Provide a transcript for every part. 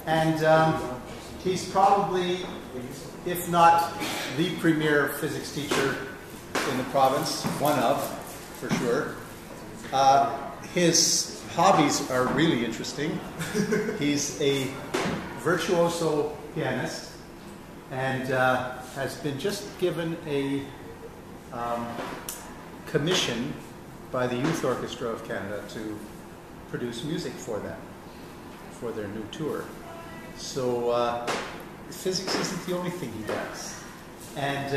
And he's probably, if not the premier physics teacher in the province, one of, for sure. His hobbies are really interesting. He's a virtuoso pianist and has been just given a commission by the Youth Orchestra of Canada to produce music for them, for their new tour. So physics isn't the only thing he does. And,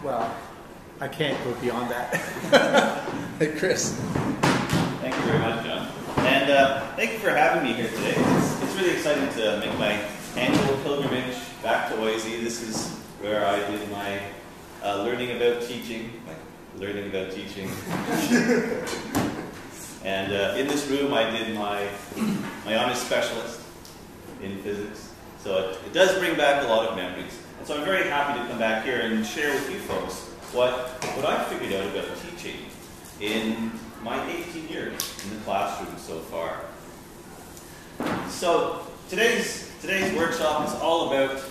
well, I can't go beyond that. Hey, Chris. Thank you very much, John. And thank you for having me here today. It's really exciting to make my annual pilgrimage back to Oise. This is where I did my learning about teaching. And in this room I did my honors specialist in physics. So it does bring back a lot of memories. And so I'm very happy to come back here and share with you folks what I've figured out about teaching in my 18 years in the classroom so far. So today's workshop is all about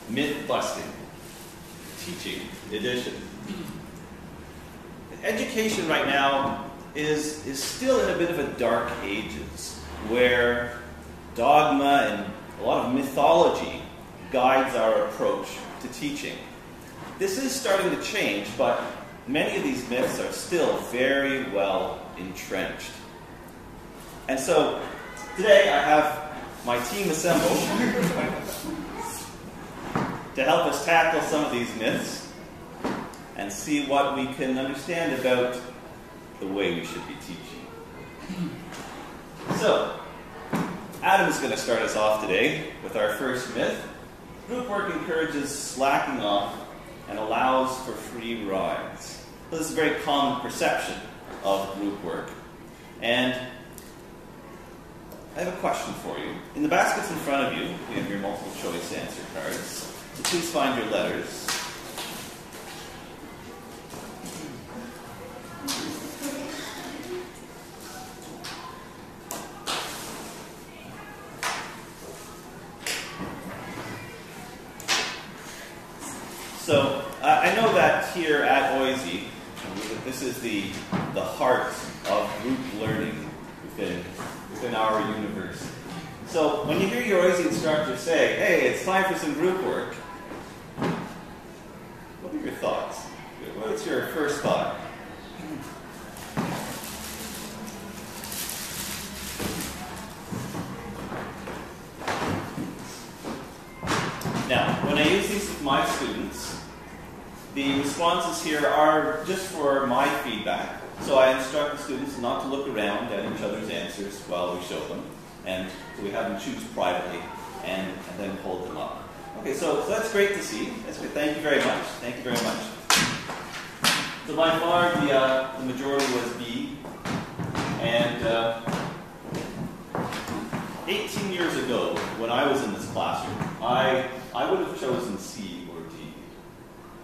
myth busting, teaching edition. Education right now is still in a bit of a dark ages where dogma and a lot of mythology guides our approach to teaching. This is starting to change, but many of these myths are still very well entrenched. And so today I have my team assembled to help us tackle some of these myths and see what we can understand about the way we should be teaching. So, Adam's going to start us off today with our first myth. Group work encourages slacking off and allows for free rides. So this is a very common perception of group work. And I have a question for you. In the baskets in front of you, we have your multiple choice answer cards. So please find your letters. So I know that here at Oise, this is the heart of group learning within our universe. So when you hear your Oise instructor say, "Hey, it's time for some group work," what are your thoughts? What's your first thought? Now, when I use these with my students, the responses here are just for my feedback. So I instruct the students not to look around at each other's answers while we show them. And so we have them choose privately and then hold them up. Okay, so that's great to see. That's good. Thank you very much. Thank you very much. So by far, the majority was B. And 18 years ago, when I was in this classroom, I would have chosen C or D.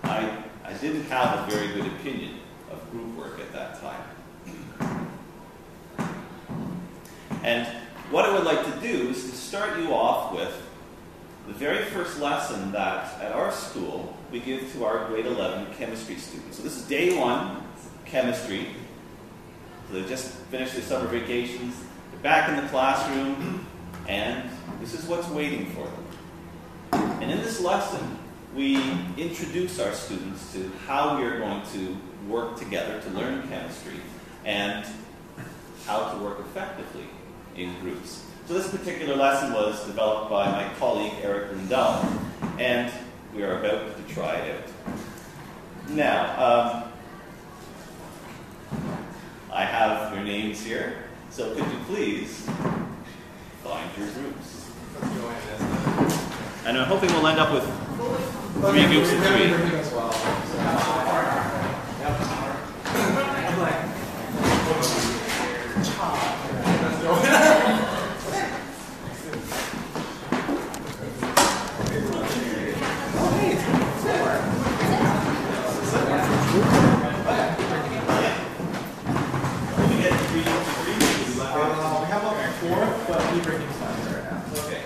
I didn't have a very good opinion of group work at that time. And what I would like to do is to start you off with the very first lesson that at our school we give to our grade 11 chemistry students. So this is day 1, chemistry. So they just finished their summer vacations, they're back in the classroom, and this is what's waiting for them. And in this lesson, we introduce our students to how we are going to work together to learn chemistry and how to work effectively in groups. So this particular lesson was developed by my colleague Eric Lindell, and we are about to try it out. Now, I have your names here, so could you please find your groups? And I'm hoping we'll end up with 3 groups of 3. We have up 4. work, but we bring you some right now. Okay.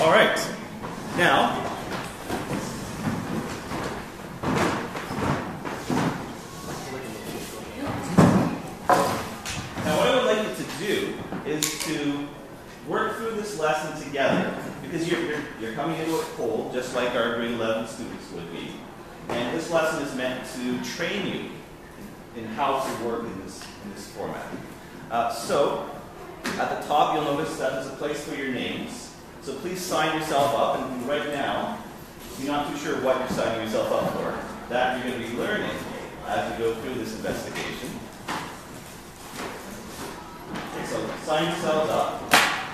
All right. Now, what I would like you to do is to work through this lesson together, because you're coming into it cold, just like our grade 11 students would be. And this lesson is meant to train you in how to work in this format. So, at the top, you'll notice that there's a place for your names. So please sign yourself up, and right now, if you're not too sure what you're signing yourself up for, that you're going to be learning as you go through this investigation. Okay, so sign yourselves up.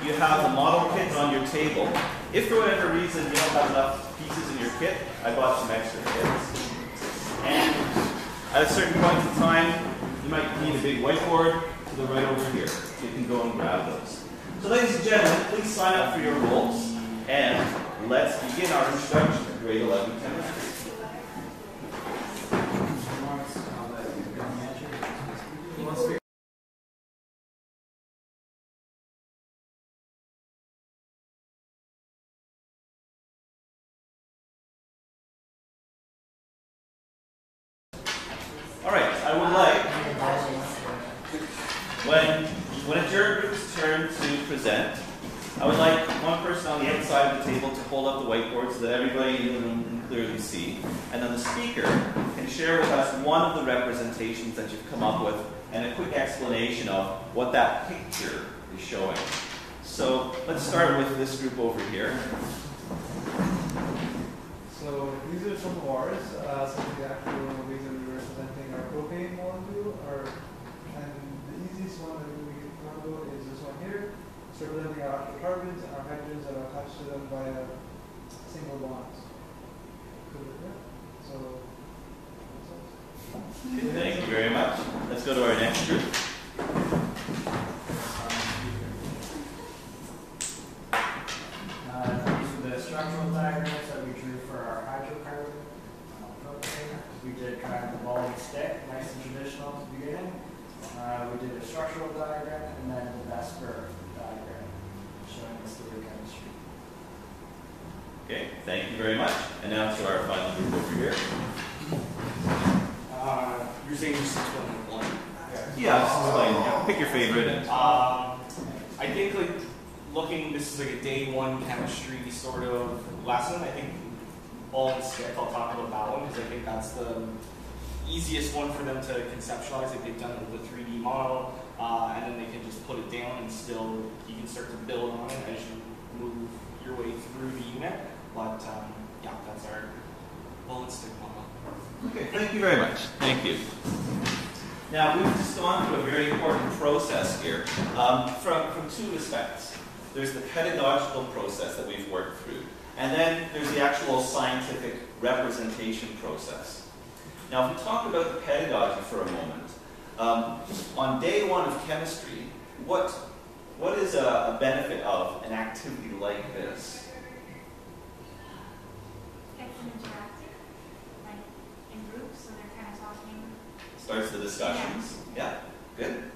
You have the model kit on your table. If for whatever reason you don't have enough pieces in your kit, I bought some extra kits. And at a certain point in time, you might need a big whiteboard to the right over here. So you can go and grab those. So ladies and gentlemen, please sign up for your roles, and let's begin our introduction to grade 11 chemistry. All right, I would like, when it's your group's turn to present, I would like one person on the outside of the table to hold up the whiteboard so that everybody in the room can clearly see. And then the speaker can share with us one of the representations that you've come up with and a quick explanation of what that picture is showing. So let's start with this group over here. So these are some of ours. Some of the actual ways that we're representing our propane molecule. And the easiest one that we can talk about is this one here. It's representing our carbons and our hydrogens that are attached to them by single bonds. So, thank you very much. Let's go to our next group. These are the structural diagrams that we drew for our hydrocarbon propane. We did kind of the ball and stick, nice and traditional to begin. We did a structural diagram and then the Vesper diagram showing us the chemistry. Okay, thank you very much. And now to our final group over here. You're saying just one? Yeah, this is fine. Pick your favorite. I think this is like a day one chemistry sort of lesson. I think ball and stick, I'll talk about that one because I think that's the easiest one for them to conceptualize. Like they've done the 3D model, and then they can just put it down and still you can start to build on it as you move your way through the unit. But yeah, that's our ball and stick model. Okay, thank you very much. Thank you. Now, we've just gone through a very important process here from two respects. There's the pedagogical process that we've worked through, and then there's the actual scientific representation process. Now, if we talk about the pedagogy for a moment, on day one of chemistry, what is a benefit of an activity like this? It's interactive, like in groups, so they're kind of talking. Starts the discussions. Yeah, good.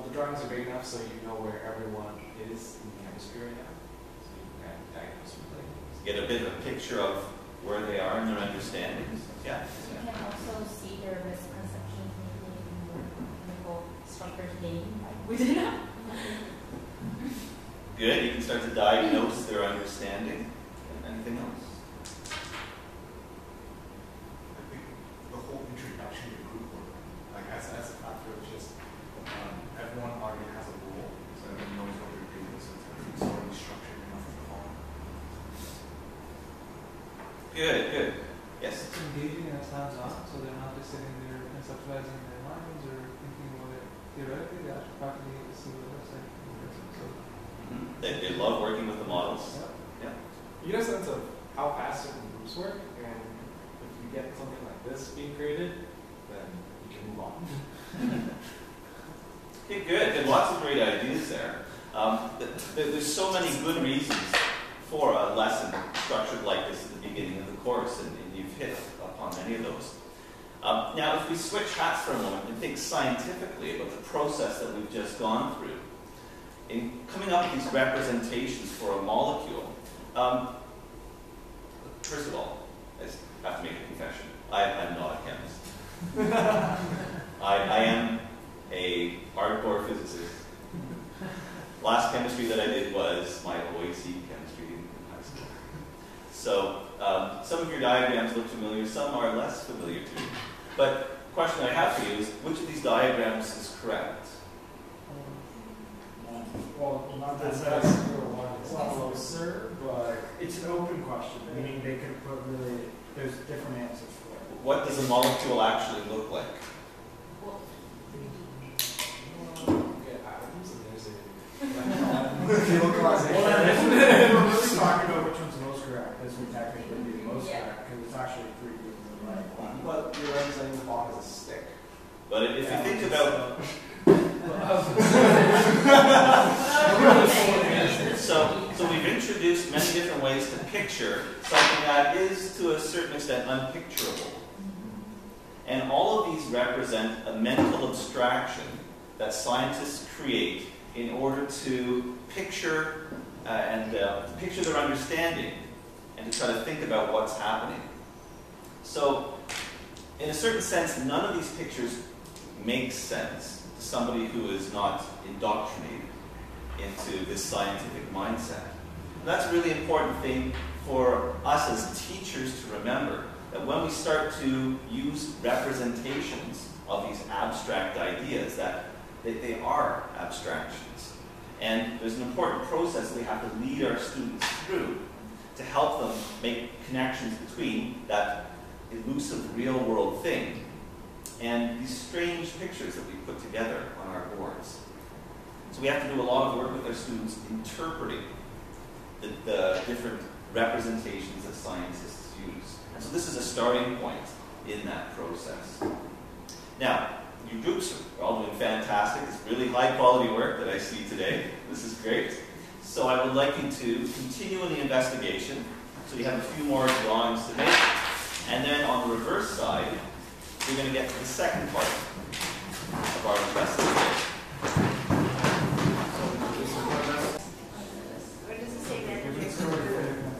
The drawings are big enough so you know where everyone is in chemistry right now. So you can kind of diagnose with things. Get a bit of a picture of where they are in their understandings. Yeah. You can also see their misconceptions maybe in the whole structured game like we did. Good. You can start to diagnose their understanding. Anything else? I think the whole introduction to group work, like as a factor of just everyone already has a role, so everyone knows what they're doing, so it's already structured enough to follow. Good, good. Yes? it's engaging and it's hands-on, so they're not just sitting there conceptualizing in their minds or thinking about it theoretically. They actually practically see what it's like in person. So, They love working with the models. yeah. You get a sense of how fast certain groups work, and if you get something like this being created, then you can move on. Okay, good. Lots of great ideas there. There's so many good reasons for a lesson structured like this at the beginning of the course, and you've hit upon many of those. Now, if we switch hats for a moment and think scientifically about the process that we've just gone through, in coming up with these representations for a molecule, first of all, I have to make a confession. I'm not a chemist. I am a hardcore physicist. Last chemistry that I did was my OAC chemistry in high school. So some of your diagrams look familiar, some are less familiar to me. But the question I have for you is, which of these diagrams is correct? Well, not That's that that's that's one. it's not closer, but it's an open question, meaning they could put really, there's different answers for it. What does a molecule actually look like? Well, Get atoms and there's a Localization. Well, then we're really talking about which one's most correct. This would technically be the most Yeah. correct, because it's actually three groups in the right one. But you're representing the ball as a stick. But if you think about So we've introduced many different ways to picture something that is, to a certain extent, unpicturable. And all of these represent a mental abstraction that scientists create in order to picture picture their understanding and to try to think about what's happening. So, in a certain sense, none of these pictures make sense to somebody who is not indoctrinated into this scientific mindset. And that's a really important thing for us as teachers to remember, that when we start to use representations of these abstract ideas, that they are abstractions. And there's an important process that we have to lead our students through to help them make connections between that elusive real-world thing and these strange pictures that we put together on our boards. So we have to do a lot of work with our students interpreting the different representations that scientists use. And so this is a starting point in that process. Now, your groups are all doing fantastic. It's really high quality work that I see today. This is great. So I would like you to continue in the investigation. So you have a few more drawings to make. And then on the reverse side, we're going to get to the second part of our investigation. What does it say manager?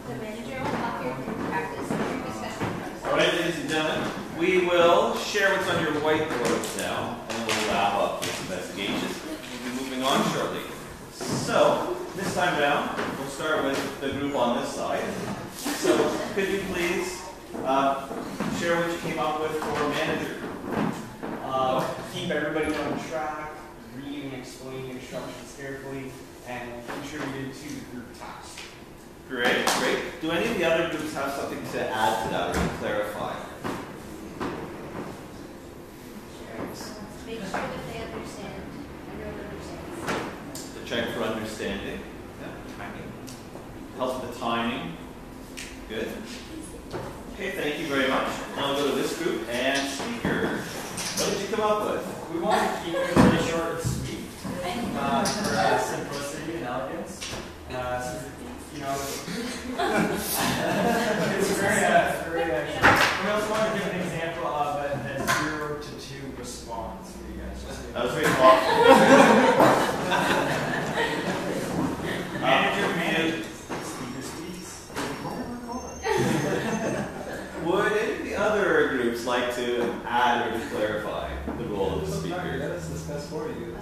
The manager will help you practice your discussion. All right, ladies and gentlemen, we will share what's on your whiteboards now, and we'll wrap up this investigation. We'll be moving on shortly. So, this time around, we'll start with the group on this side. So, could you please share what you came up with for manager? Keep everybody on track, read and explain instructions carefully, and contributed to the group task. Great, great. Do any of the other groups have something to add to that or to clarify? Make sure that they understand. Everyone understands. To check for understanding. Yeah. Timing. Helps with the timing. Good. Okay, thank you very much. Now we'll go to this group and speaker. What did you come up with? We want to keep it really short and sweet for simplicity and elegance. You know, it's very. We also want to give an example of a 0 to 2 response for you guys. That was very thoughtful. Manager. Speaker speaks. Would any of the other groups like to add or to clarify the role of the speaker? Let us discuss for you.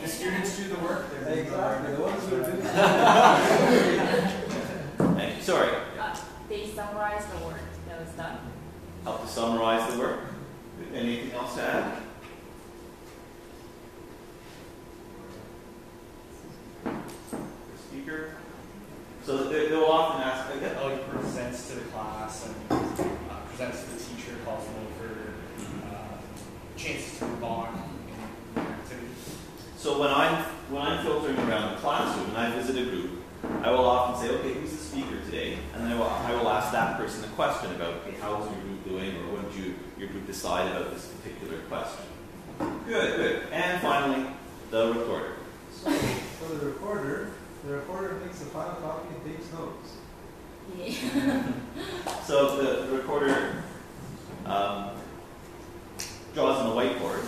The students do the work. Exactly, the ones who are doing Thank you. Sorry. They summarize the work that was done. Help to summarize the work. Anything else to add? The speaker. So they'll often ask again. Oh, he presents to the class and presents to the teacher, calls them over, chances to move on in activities. So when I'm filtering around the classroom and I visit a group, I will often say, okay, who's the speaker today? And then I will ask that person a question about, okay, how's your group doing, or what did your group decide about this particular question? Good, good. And finally, the recorder. So the recorder makes the final copy and takes notes. Yeah. So the recorder draws on the whiteboard.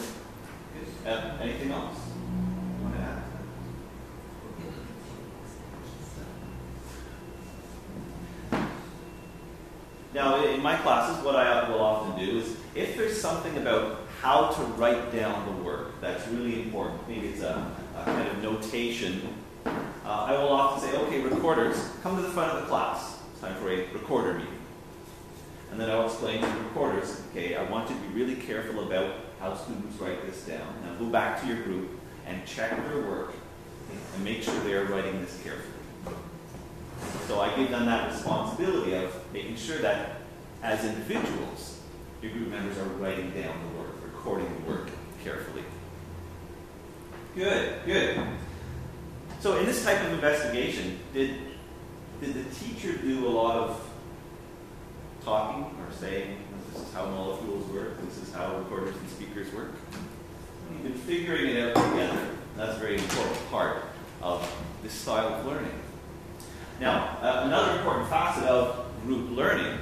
Anything else you want to add? Now, in my classes, what I will often do is, if there's something about how to write down the work that's really important, maybe it's a kind of notation, I will often say, okay, recorders, come to the front of the class. It's time for a recorder meeting. And then I'll explain to the recorders, okay, I want you to be really careful about how students write this down. Now go back to your group and check their work and make sure they are writing this carefully. So I give them that responsibility of making sure that as individuals, your group members are writing down the work, recording the work carefully. Good, good. So in this type of investigation, did the teacher do a lot of talking or saying, this is how molecules work, this is how recorders and speakers work? You've been figuring it out together. That's a very important part of this style of learning. Now, another important facet of group learning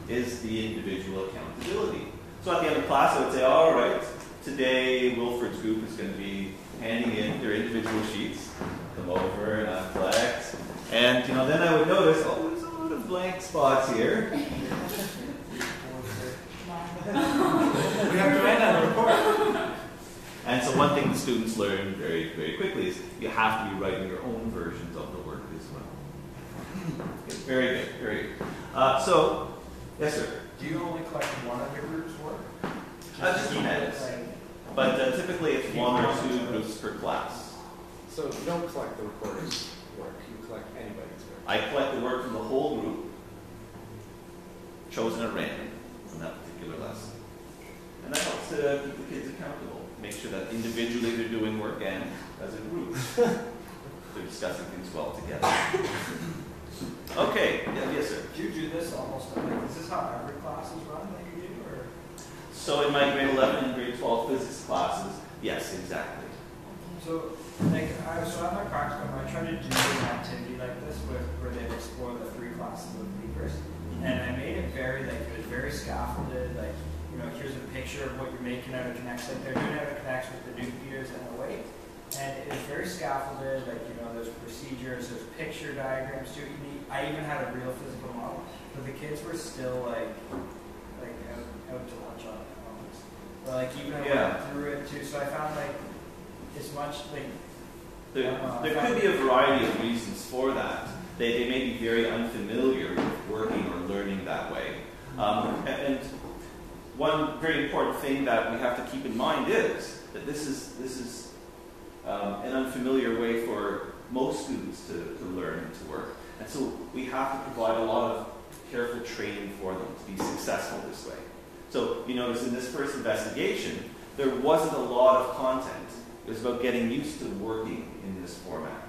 is the individual accountability. So at the end of class, I would say, all right, today Wilfred's group is going to be handing in their individual sheets. Come over and I'll collect. And then I would notice, oh, there's a lot of blank spots here. We have to write down the report. And so one thing the students learn very, very quickly is you have to be writing your own versions of the work as well. Okay, very good, very good. So, yes, sir. Do you only collect one of your group's work? Just depends. But typically it's one or two groups per class. So you don't collect the recorder's work, you collect anybody's work. I collect the work from the whole group, chosen at random from that particular lesson. And that helps to keep the kids accountable. Make sure that individually they're doing work and as a group they're discussing things well together. Okay, yes sir. Do you do this almost, is this how every class is run that you do, or? So in my grade 11 and grade 12 physics classes, yes, exactly. So, so at my practicum, I try to do an activity like this where they explore the 3 classes of papers, and I made it very, it was very scaffolded, here's a picture of what you're making out of connects, they're doing how it connects with the nuclears and the weight, and it was very scaffolded, there's procedures, there's picture diagrams too. I even had a real physical model, but the kids were still out to lunch on it almost. But even I went through it too, so I found as much there could be a variety of reasons for that. They may be very unfamiliar with working or learning that way. And one very important thing that we have to keep in mind is that this is an unfamiliar way for most students to learn and to work. And so we have to provide a lot of careful training for them to be successful this way. So you notice in this first investigation, there wasn't a lot of content. It was about getting used to working in this format.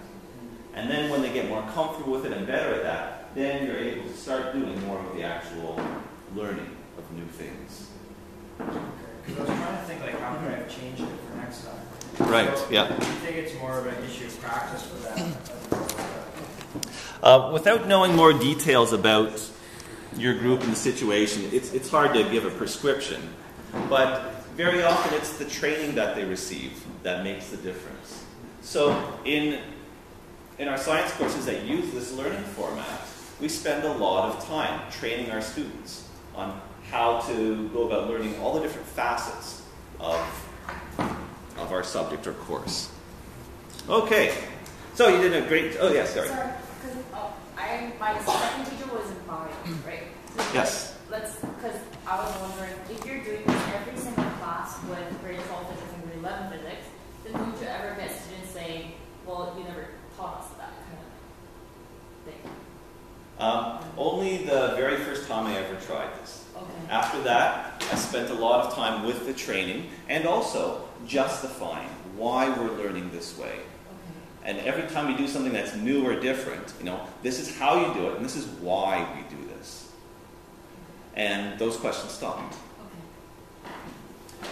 And then when they get more comfortable with it and better at that, then you're able to start doing more of the actual learning of new things. Because I was trying to think how could I have changed it for next time. Right, so, yeah. Do you think it's more of an issue of practice for that? Without knowing more details about your group and the situation, it's hard to give a prescription. But very often it's the training that they receive that makes the difference. So in our science courses that use this learning format, we spend a lot of time training our students on how to go about learning all the different facets of our subject or course. Okay, so you did a great, oh yeah, sorry. Sorry, because my second teacher was in bio, right? So Yes. Because I was wondering, if you're doing this every single class with grade 12 physics and grade 11 physics, then would you ever get students saying, well, you never taught us that kind of thing? Only the very first time I ever tried this. Okay. After that, I spent a lot of time with the training and also justifying why we're learning this way. Okay. And every time we do something that's new or different, this is how you do it and this is why we do this. And those questions stopped. Okay.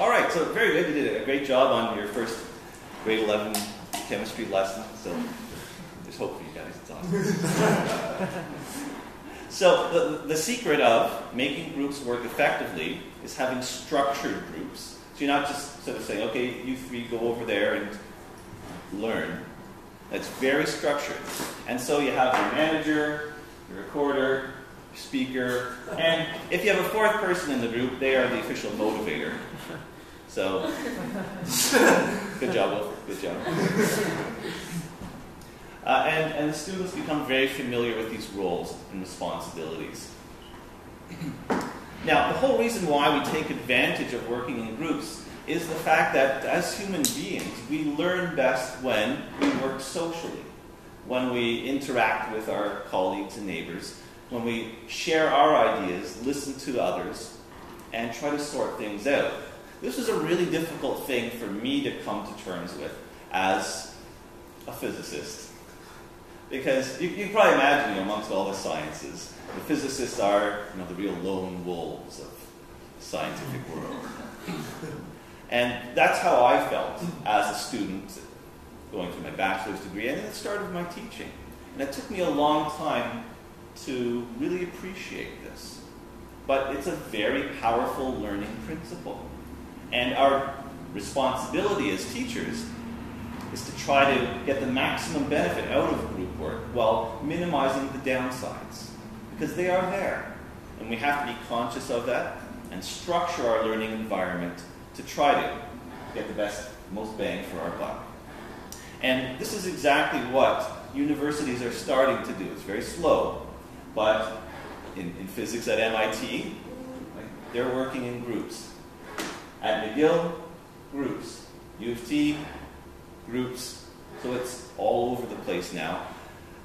All right, so very good. You did a great job on your first grade 11 chemistry lesson, so there's hope for you guys. It's awesome. So the secret of making groups work effectively is having structured groups. So you're not just sort of saying, okay, you three go over there and learn. It's very structured. And so you have your manager, your recorder, your speaker, and if you have a fourth person in the group, they are the official motivator. So, good job, Wilfred. Good job. And the students become very familiar with these roles and responsibilities. Now, the whole reason why we take advantage of working in groups is the fact that as human beings, we learn best when we work socially, when we interact with our colleagues and neighbors, when we share our ideas, listen to others, and try to sort things out. This was a really difficult thing for me to come to terms with as a physicist. Because you can probably imagine, amongst all the sciences, the physicists are, the real lone wolves of the scientific world. And that's how I felt as a student going through my bachelor's degree and at the start of my teaching. And it took me a long time to really appreciate this. But it's a very powerful learning principle. And our responsibility as teachers is to try to get the maximum benefit out of group work while minimizing the downsides. Because they are there. And we have to be conscious of that and structure our learning environment to try to get the most bang for our buck. And this is exactly what universities are starting to do. It's very slow, but in physics at MIT, they're working in groups. At McGill, groups. U of T, groups. So it's all over the place now,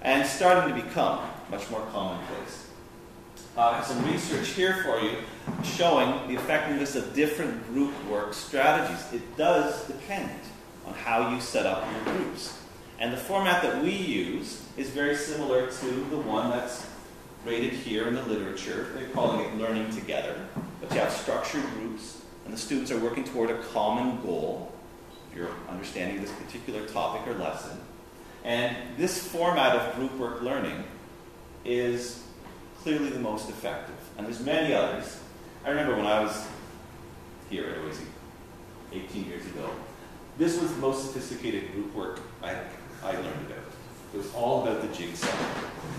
and starting to become much more commonplace. I have some research here for you showing the effectiveness of different group work strategies. It does depend on how you set up your groups. And the format that we use is very similar to the one that's rated here in the literature. They're calling it learning together. But you have structured groups, and the students are working toward a common goal. If you're understanding this particular topic or lesson. And this format of group work learning is clearly the most effective. And there's many others. I remember when I was here at OAC 18 years ago, this was the most sophisticated group work I learned about. It was all about the jigsaw.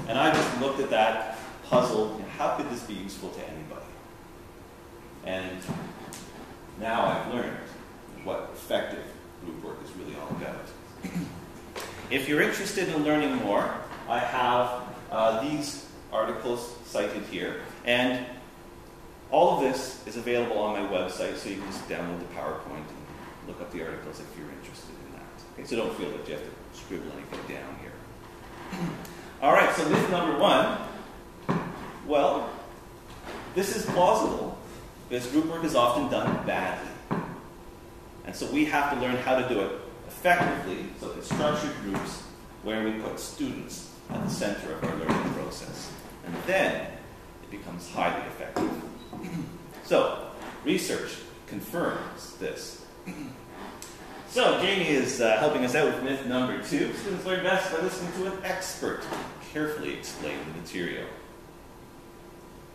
And I just looked at that puzzle, how could this be useful to anybody? And now I've learned what effective group work is really all about. If you're interested in learning more, I have these articles cited here, and all of this is available on my website, so you can just download the PowerPoint and look up the articles if you're interested in that. Okay, so don't feel that you have to scribble anything down here. All right, so myth number one. Well, this is plausible because group work is often done badly. And so we have to learn how to do it effectively, so in structured groups where we put students at the center of our learning process. And then it becomes highly effective. So, research confirms this. So, Jamie is helping us out with myth number 2. Students learn best by listening to an expert carefully explain the material.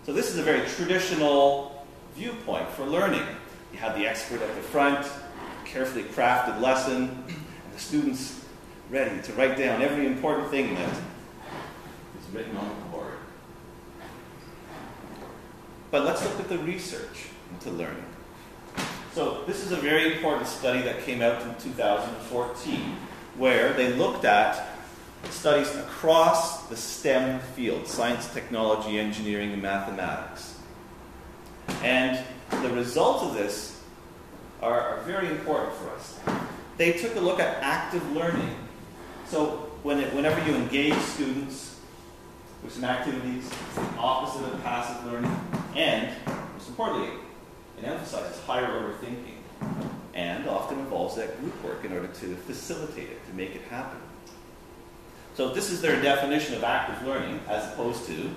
So this is a very traditional viewpoint for learning. You have the expert at the front, carefully crafted lesson, and the students ready to write down every important thing that is written on the board. But let's look at the research into learning. So this is a very important study that came out in 2014, where they looked at studies across the STEM field, science, technology, engineering, and mathematics. And the results of this are very important for us. They took a look at active learning. So whenever you engage students with some activities, it's the opposite of passive learning, and most importantly, it emphasizes higher order thinking, and often involves that group work in order to facilitate it, to make it happen. So this is their definition of active learning, as opposed to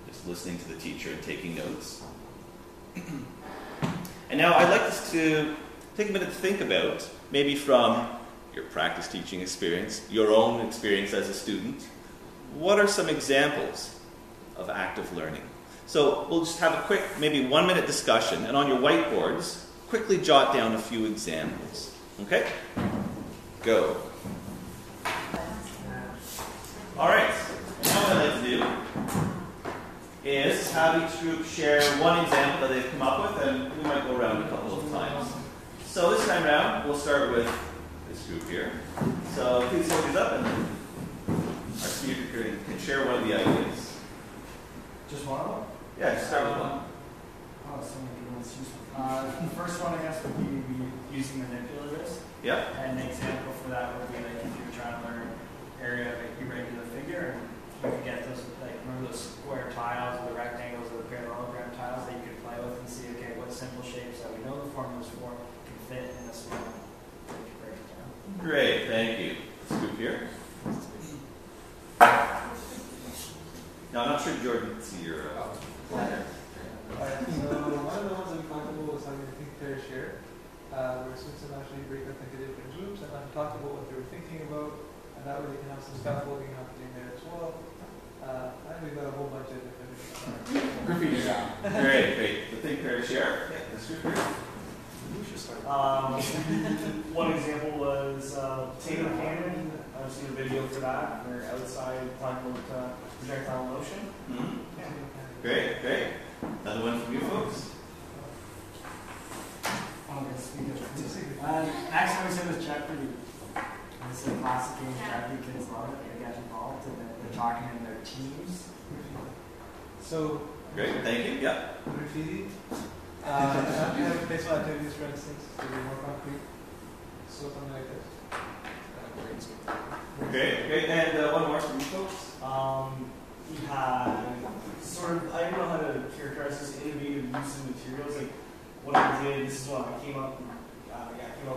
just listening to the teacher and taking notes. And now I'd like us to take a minute to think about, maybe from your practice teaching experience, your own experience as a student. What are some examples of active learning? So we'll just have a quick, maybe 1 minute discussion, and on your whiteboards, quickly jot down a few examples. Okay? Go. All right. Now what I'd like to do is have each group share one example that they've come up with, and we might go around a couple of times. So this time around, we'll start with this group here. So please hold these up, and our speaker here can share one of the ideas. Just one of them? Yeah, just start with one. Oh, so many good ones. The first one, I guess, would be using manipulators. Yep. And an example for that would be like if you're trying to learn area of a irregular figure, and you could get those, like, remember those square tiles or the rectangles or the parallelogram tiles that you could play with and see, okay, what simple shapes that we know the formulas for can fit in this one. Break it down. Great, thank you. This group here. Now, I'm not sure Jordan can see your. Alright, so one of the ones that we talked about was having a think, pair, share, where students can actually break up into different groups and then talk about what they were thinking about, and that way they can have some scaffolding happening there as well. And we've got a whole bunch of different Graffiti. Great, great. The think, pair, share. Yeah, this group here. One example was Tatum Cannon. I've seen a video for that. They're outside talking about projectile motion. Mm-hmm. Yeah. Great, great. Another one from you folks. Next one we said was Jeopardy. This is a classic game. Jeopardy, kids love it. They get involved and they're talking in their teams. So, great, thank you. Yeah. Graffiti. We have baseball activities, for instance, to be more concrete. So something like this. Great, great. And one more from you folks. We had sort of, I don't know how to characterize this, innovative use of materials. Like what I did, this is what I came up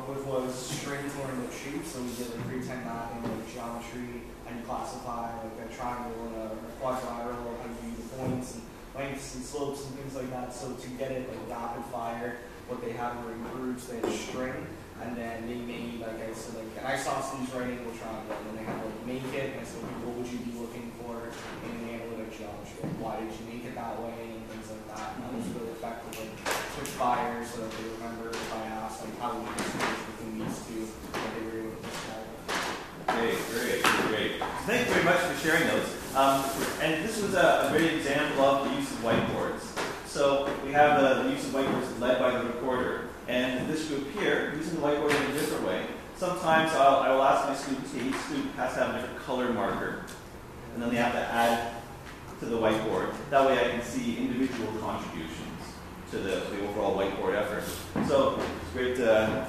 with was string to learn the shape. So we did like pretend mapping, like geometry, and you classify like a triangle and a quadrilateral, how you do the points and lengths and slopes and things like that. So to get it like rapid fire, what they have were in groups, they had string. And then they made, like I said, like an isosceles triangle, and then they had to like make it. And I said, okay, what would you be looking for in an analytic geometry? Like, why did you make it that way, and things like that. And that was really effective. Like switch fires so that they remember if I asked like how we distinguish between these two, that they were able to describe it. Great, great, great. Thank you very much for sharing those. And this was a great example of the use of whiteboards. So we have the use of whiteboards led by the recorder. And this group here, using the whiteboard in a different way, sometimes I will ask my students, each student has to have a different color marker, and then they have to add to the whiteboard. That way I can see individual contributions to the overall whiteboard effort. So it's great to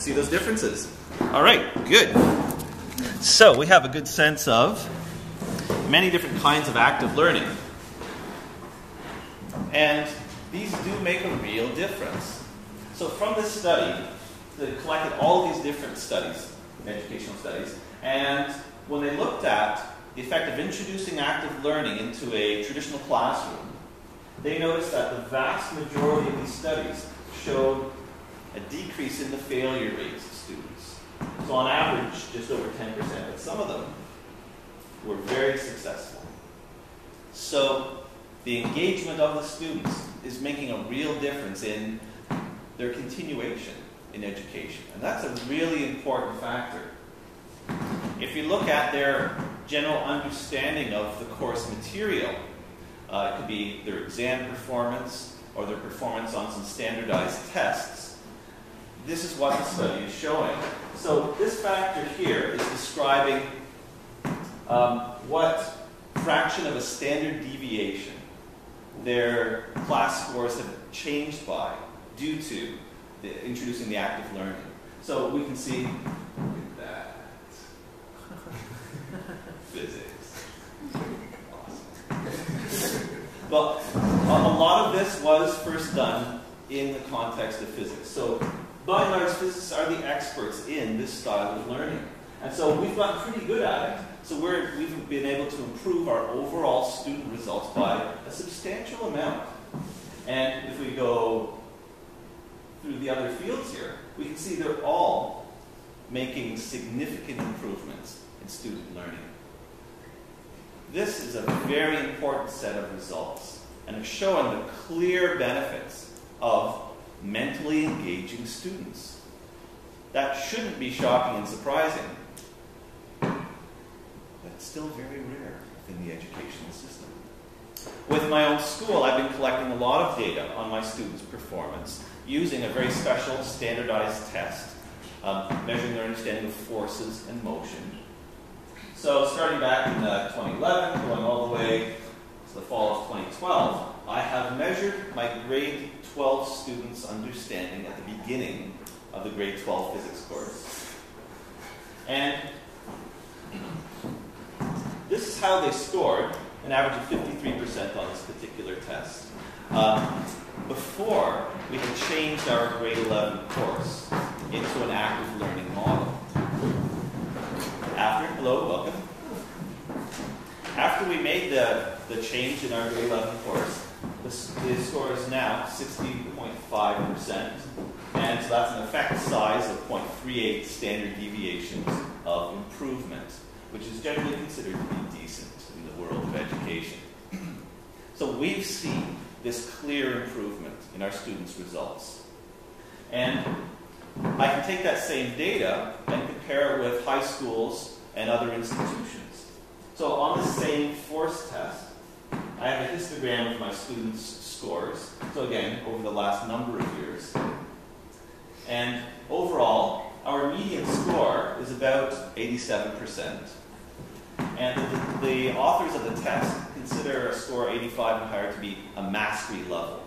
see those differences. All right, good. So we have a good sense of many different kinds of active learning. And these do make a real difference. So from this study, they collected all these different studies, educational studies, and when they looked at the effect of introducing active learning into a traditional classroom, they noticed that the vast majority of these studies showed a decrease in the failure rates of students. So on average, just over 10%, but some of them were very successful. So the engagement of the students is making a real difference in their continuation in education. And that's a really important factor. If you look at their general understanding of the course material, it could be their exam performance or their performance on some standardized tests. This is what the study is showing. So this factor here is describing what fraction of a standard deviation their class scores have changed by due to introducing the active learning. So we can see, look at that. Physics. Awesome. Well, a lot of this was first done in the context of physics. So by and large, physicists are the experts in this style of learning. And so we've gotten pretty good at it. So we've been able to improve our overall student results by a substantial amount. And if we go through the other fields here, we can see they're all making significant improvements in student learning. This is a very important set of results, and it's showing the clear benefits of mentally engaging students. That shouldn't be shocking and surprising, but it's still very rare within the educational system. With my own school, I've been collecting a lot of data on my students' performance using a very special standardized test, measuring their understanding of forces and motion. So starting back in 2011, going all the way to the fall of 2012, I have measured my grade 12 students' understanding at the beginning of the grade 12 physics course. And this is how they scored, an average of 53% on this particular test. Before we had changed our grade 11 course into an active learning model. Hello, welcome. After we made the change in our grade 11 course, the score is now 60.5%, and so that's an effect size of 0.38 standard deviations of improvement, which is generally considered to be decent in the world of education. So we've seen this clear improvement in our students' results. And I can take that same data and compare it with high schools and other institutions. So on the same force test, I have a histogram of my students' scores. So again, over the last number of years. And overall, our median score is about 87%. And the authors of the test consider a score 85 and higher to be a mastery level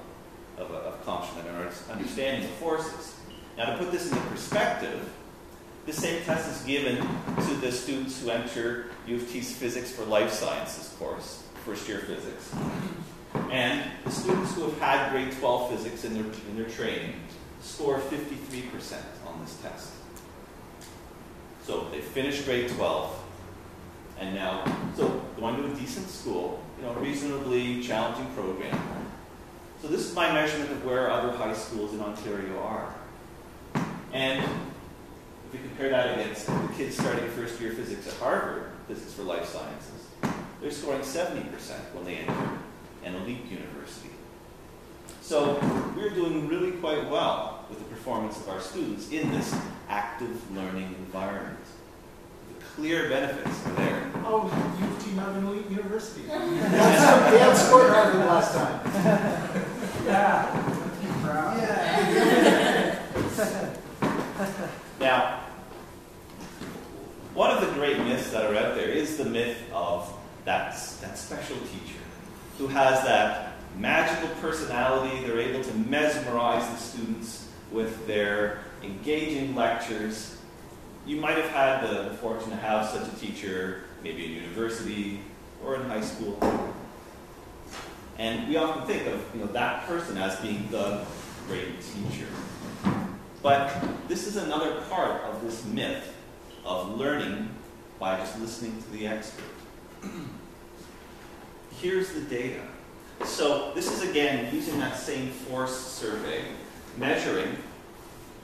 of accomplishment or understanding of forces. Now, to put this into perspective, the same test is given to the students who enter U of T's Physics for Life Sciences course, first year physics. And the students who have had grade 12 physics in their training score 53% on this test. So they finished grade 12, and now, so going to a decent school, reasonably challenging program. So this is my measurement of where other high schools in Ontario are. And if we compare that against the kids starting first year physics at Harvard, Physics for Life Sciences, they're scoring 70% when they enter an elite university. So we're doing really quite well with the performance of our students in this active learning environment. The clear benefits are there. Oh, U of T not an elite university. They outscored Harvard last time. Yeah. Now, one of the great myths that are out there is the myth of that special teacher who has that magical personality. They're able to mesmerize the students with their engaging lectures. You might have had the fortune to have such a teacher, maybe in university or in high school. And we often think of that person as being the great teacher. But this is another part of this myth of learning by just listening to the expert. Here's the data. So this is, again, using that same force survey, measuring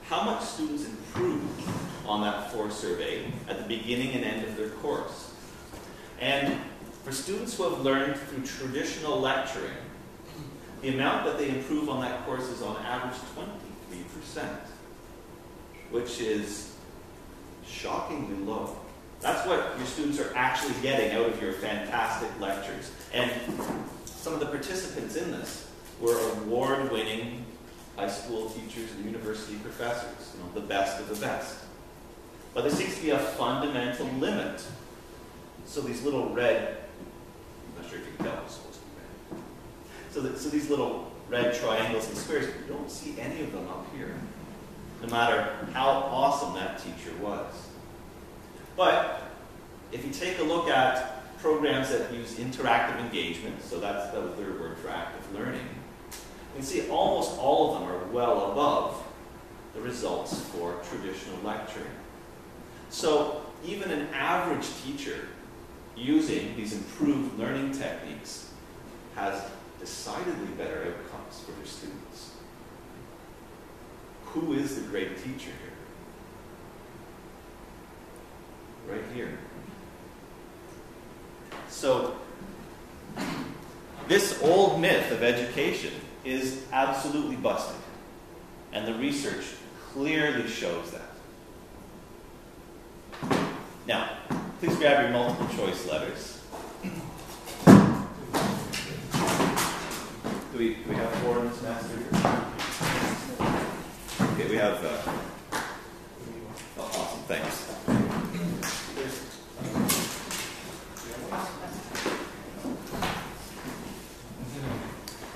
how much students improved on that force survey at the beginning and end of their course. And for students who have learned through traditional lecturing, the amount that they improve on that course is on average 23%, which is shockingly low. That's what your students are actually getting out of your fantastic lectures. And some of the participants in this were award-winning high school teachers and university professors, the best of the best. But there seems to be a fundamental limit. So these little red, I'm not sure if you can tell, it's supposed to be red. So these little red triangles and squares, you don't see any of them up here, no matter how awesome that teacher was. But if you take a look at programs that use interactive engagement, so that was their word for active learning, you can see almost all of them are well above the results for traditional lecturing. So even an average teacher using these improved learning techniques has decidedly better outcomes for their students. Who is the great teacher here? right here. So, this old myth of education is absolutely busted. And the research clearly shows that. Now, please grab your multiple choice letters. Do we have 4 in this master here? Okay, we have... oh, awesome, thanks.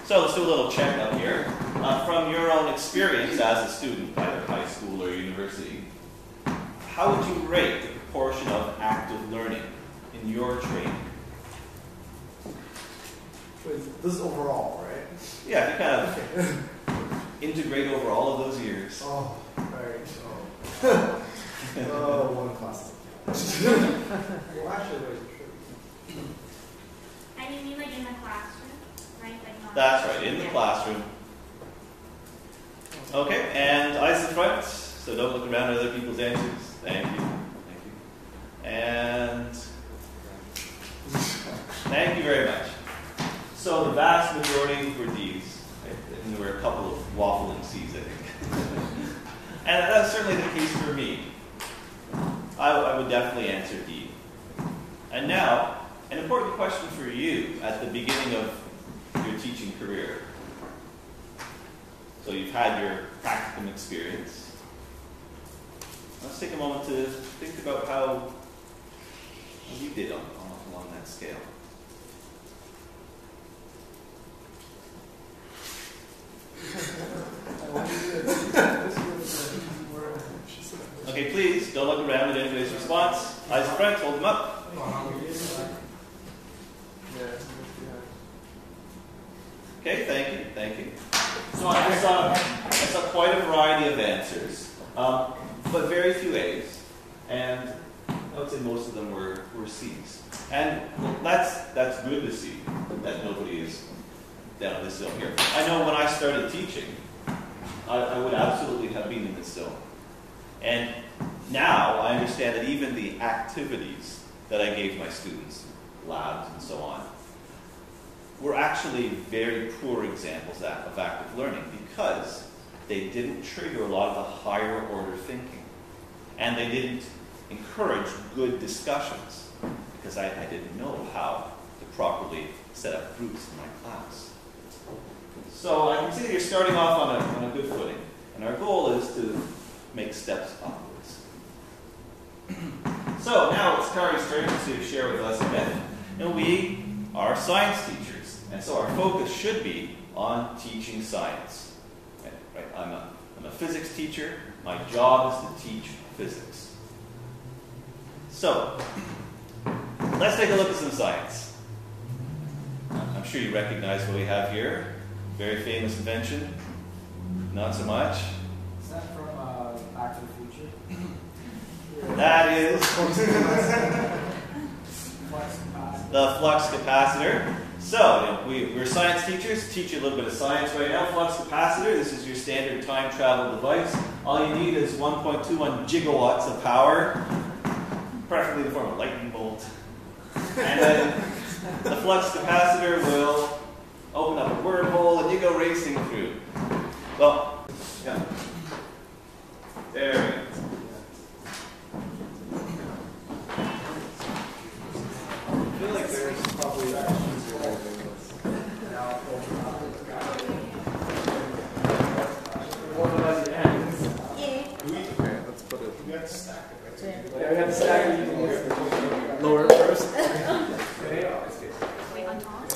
So let's do a little checkup here. From your own experience as a student, either high school or university, how would you rate the proportion of active learning in your training? This is overall, right? Yeah, if you kind of integrate over all of those years. Oh, right. One class. Well, actually, wait. And you mean like in the classroom, right? Like not. That's right, in the classroom. Okay, and eyes in front, so don't look around at other people's answers. Thank you. Thank you. And thank you very much. So the vast majority were D's, right? And there were a couple of waffling C's, I think. And that's certainly the case for me. I would definitely answer D. And now, an important question for you at the beginning of your teaching career. So you've had your practicum experience. Let's take a moment to think about how you did along that scale. Okay, please, don't look around at anybody's response. Eyes in front, hold them up. Okay, thank you. So I saw quite a variety of answers, but very few A's, and I would say most of them were C's. And that's good to see that nobody is down this zone here. I know when I started teaching, I would absolutely have been in this zone. And now I understand that even the activities that I gave my students, labs and so on, were actually very poor examples of active learning because they didn't trigger a lot of the higher order thinking. And they didn't encourage good discussions because I didn't know how to properly set up groups in my class. So I can see that you're starting off on a good footing. And our goal is to make steps upwards. So now it's Kari's turn to share with us a myth. And we are science teachers. And so our focus should be on teaching science. Right? I'm a physics teacher. My job is to teach physics. So, let's take a look at some science. I'm sure you recognize what we have here. Very famous invention. Not so much. Is that from Back to the Future? That is Flux capacitor. the flux capacitor. So, we're science teachers, teach you a little bit of science right now. Flux capacitor, this is your standard time travel device. All you need is 1.21 gigawatts of power, preferably in the form of a lightning bolt. And then the flux capacitor will open up a wormhole and you go racing through. Well, yeah. There we go. I feel like there's probably Yeah. Let's put it. We have to stack it, right? Yeah, we have to stack it. Lower first. Wait, on top?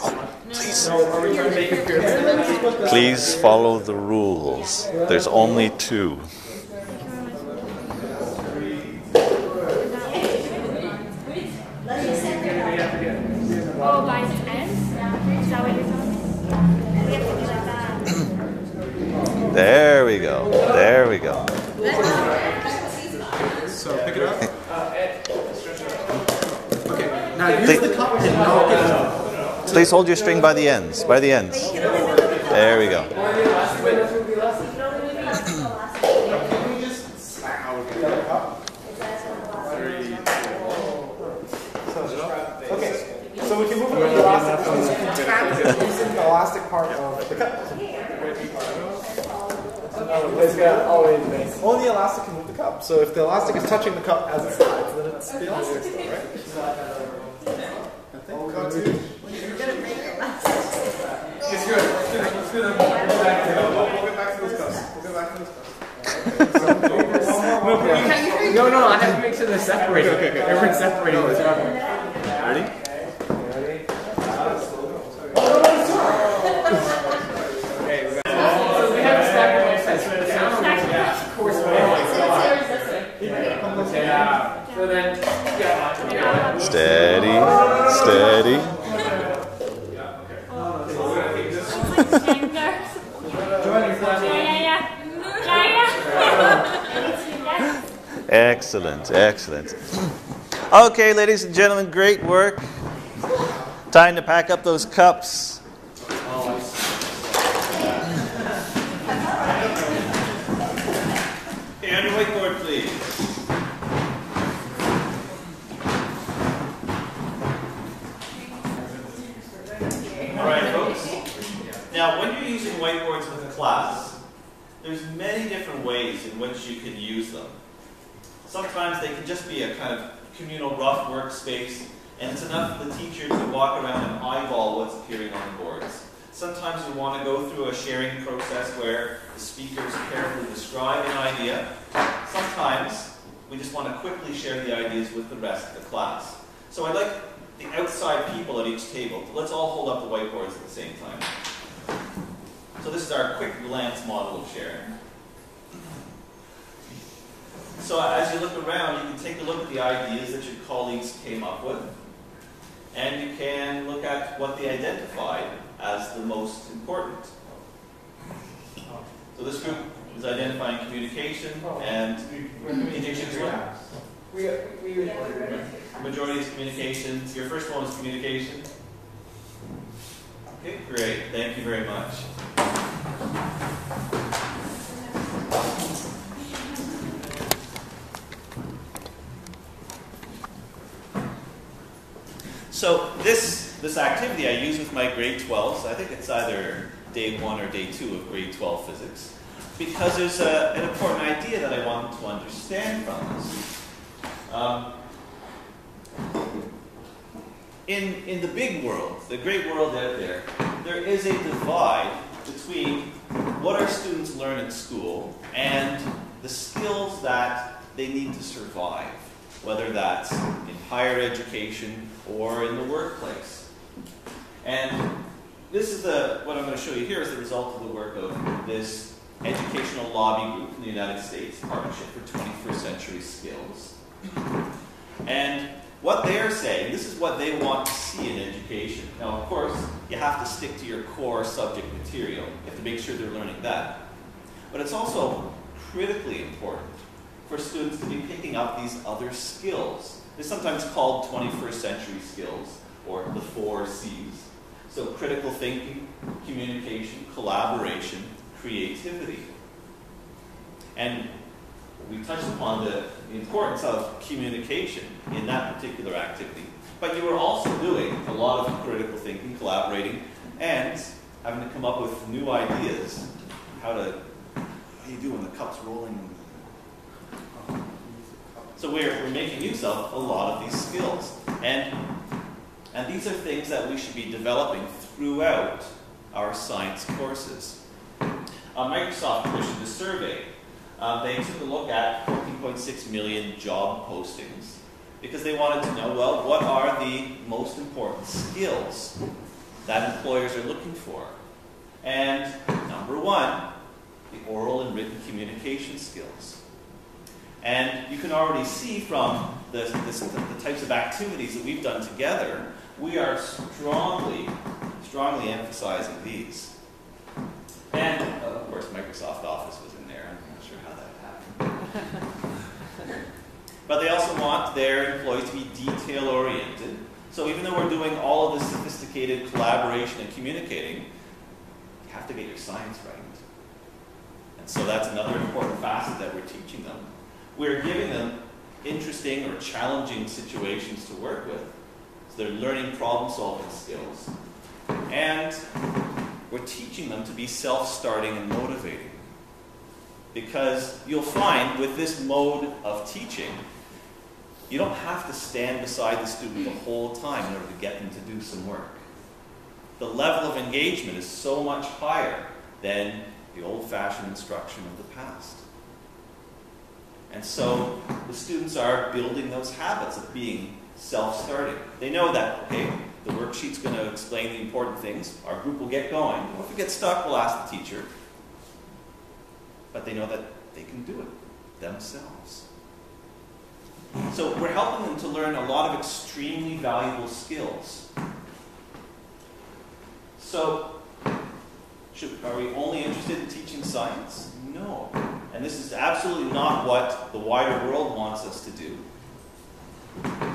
No, are we trying to make it clear? Please follow the rules. There's only 2. Oh, by its end? Is that what you're talking? We have to do like that. There we go. There we go. So pick it up. Okay, now use the cup and knock it out. Please hold your string by the ends. By the ends. There we go. Can we just smack out the cup? 3, 2, 1. So we can move on to the elastic. Using the elastic part of the cup. It's got always base. Only the elastic can move the cup. So if the elastic is touching the cup as it slides, then it's the elastic still, right? It's good. Let's do that. We'll get back to those cups. No, I have to make sure they're separated. Okay. Everyone's separated. Ready? So then, Steady, steady. Excellent, excellent. Okay, ladies and gentlemen, great work. Time to pack up those cups. Okay, on your whiteboard, please. All right, folks. Now, when you're using whiteboards with a class, there's many different ways in which you can use them. Sometimes they can just be a kind of communal rough workspace, and it's enough for the teacher to walk around and eyeball what's appearing on the boards. Sometimes you want to go through a sharing process where the speakers carefully describe an idea. Sometimes we just want to quickly share the ideas with the rest of the class. So I'd like the outside people at each table. Let's all hold up the whiteboards at the same time. So this is our quick glance model of sharing. So as you look around, you can take a look at the ideas that your colleagues came up with, and you can look at what they identified as the most important. So this group is identifying communication and communication. Majority is communication. Your first one is communication. Okay, great. Thank you very much. So this activity I use with my grade 12s. I think it's either day 1 or day 2 of grade 12 physics, because there's an important idea that I want them to understand from this. In the big world, the great world out there, there is a divide between what our students learn in school and the skills that they need to survive, whether that's in higher education or in the workplace. And this is what I'm going to show you here is the result of the work of this educational lobby group in the United States, Partnership for 21st Century Skills. And what they're saying, this is what they want to see in education. Now, of course, you have to stick to your core subject material. You have to make sure they're learning that. But it's also critically important for students to be picking up these other skills. They're sometimes called 21st century skills, or the 4 C's. So critical thinking, communication, collaboration, creativity. And we touched upon the importance of communication in that particular activity. But you were also doing a lot of critical thinking, collaborating, and having to come up with new ideas. How do you do when the cup's rolling? So we're making use of a lot of these skills. And these are things that we should be developing throughout our science courses. Microsoft commissioned a survey. They took a look at 14.6 million job postings because they wanted to know, well, what are the most important skills that employers are looking for? And number 1, the oral and written communication skills. And you can already see from the types of activities that we've done together, we are strongly emphasizing these. And, of course, Microsoft Office was in there. I'm not sure how that happened. But they also want their employees to be detail-oriented. So even though we're doing all of this sophisticated collaboration and communicating, you have to get your science right. And so that's another important facet that we're teaching them. We're giving them interesting or challenging situations to work with So they're learning problem-solving skills. And we're teaching them to be self-starting and motivating. Because you'll find with this mode of teaching, you don't have to stand beside the student the whole time in order to get them to do some work. The level of engagement is so much higher than the old-fashioned instruction of the past. And so the students are building those habits of being self-starting. They know that, okay, the worksheet's going to explain the important things. Our group will get going. Or if we get stuck, we'll ask the teacher. But they know that they can do it themselves. So we're helping them to learn a lot of extremely valuable skills. So, are we only interested in teaching science? No. And this is absolutely not what the wider world wants us to do.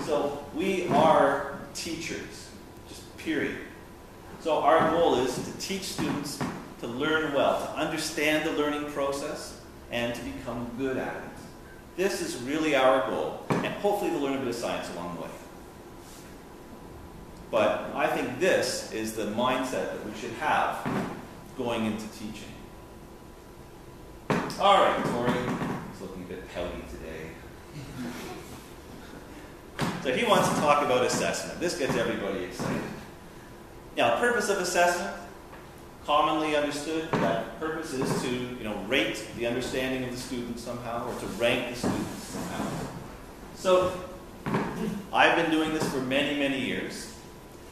So we are teachers, just period. So our goal is to teach students to learn well, to understand the learning process, and to become good at it. This is really our goal, and hopefully to learn a bit of science along the way. But I think this is the mindset that we should have going into teaching. All right, Tori. He's looking a bit pouty today. So he wants to talk about assessment. This gets everybody excited. Now, the purpose of assessment, commonly understood, that purpose is to, rate the understanding of the student somehow, or to rank the students somehow. So, I've been doing this for many, many years,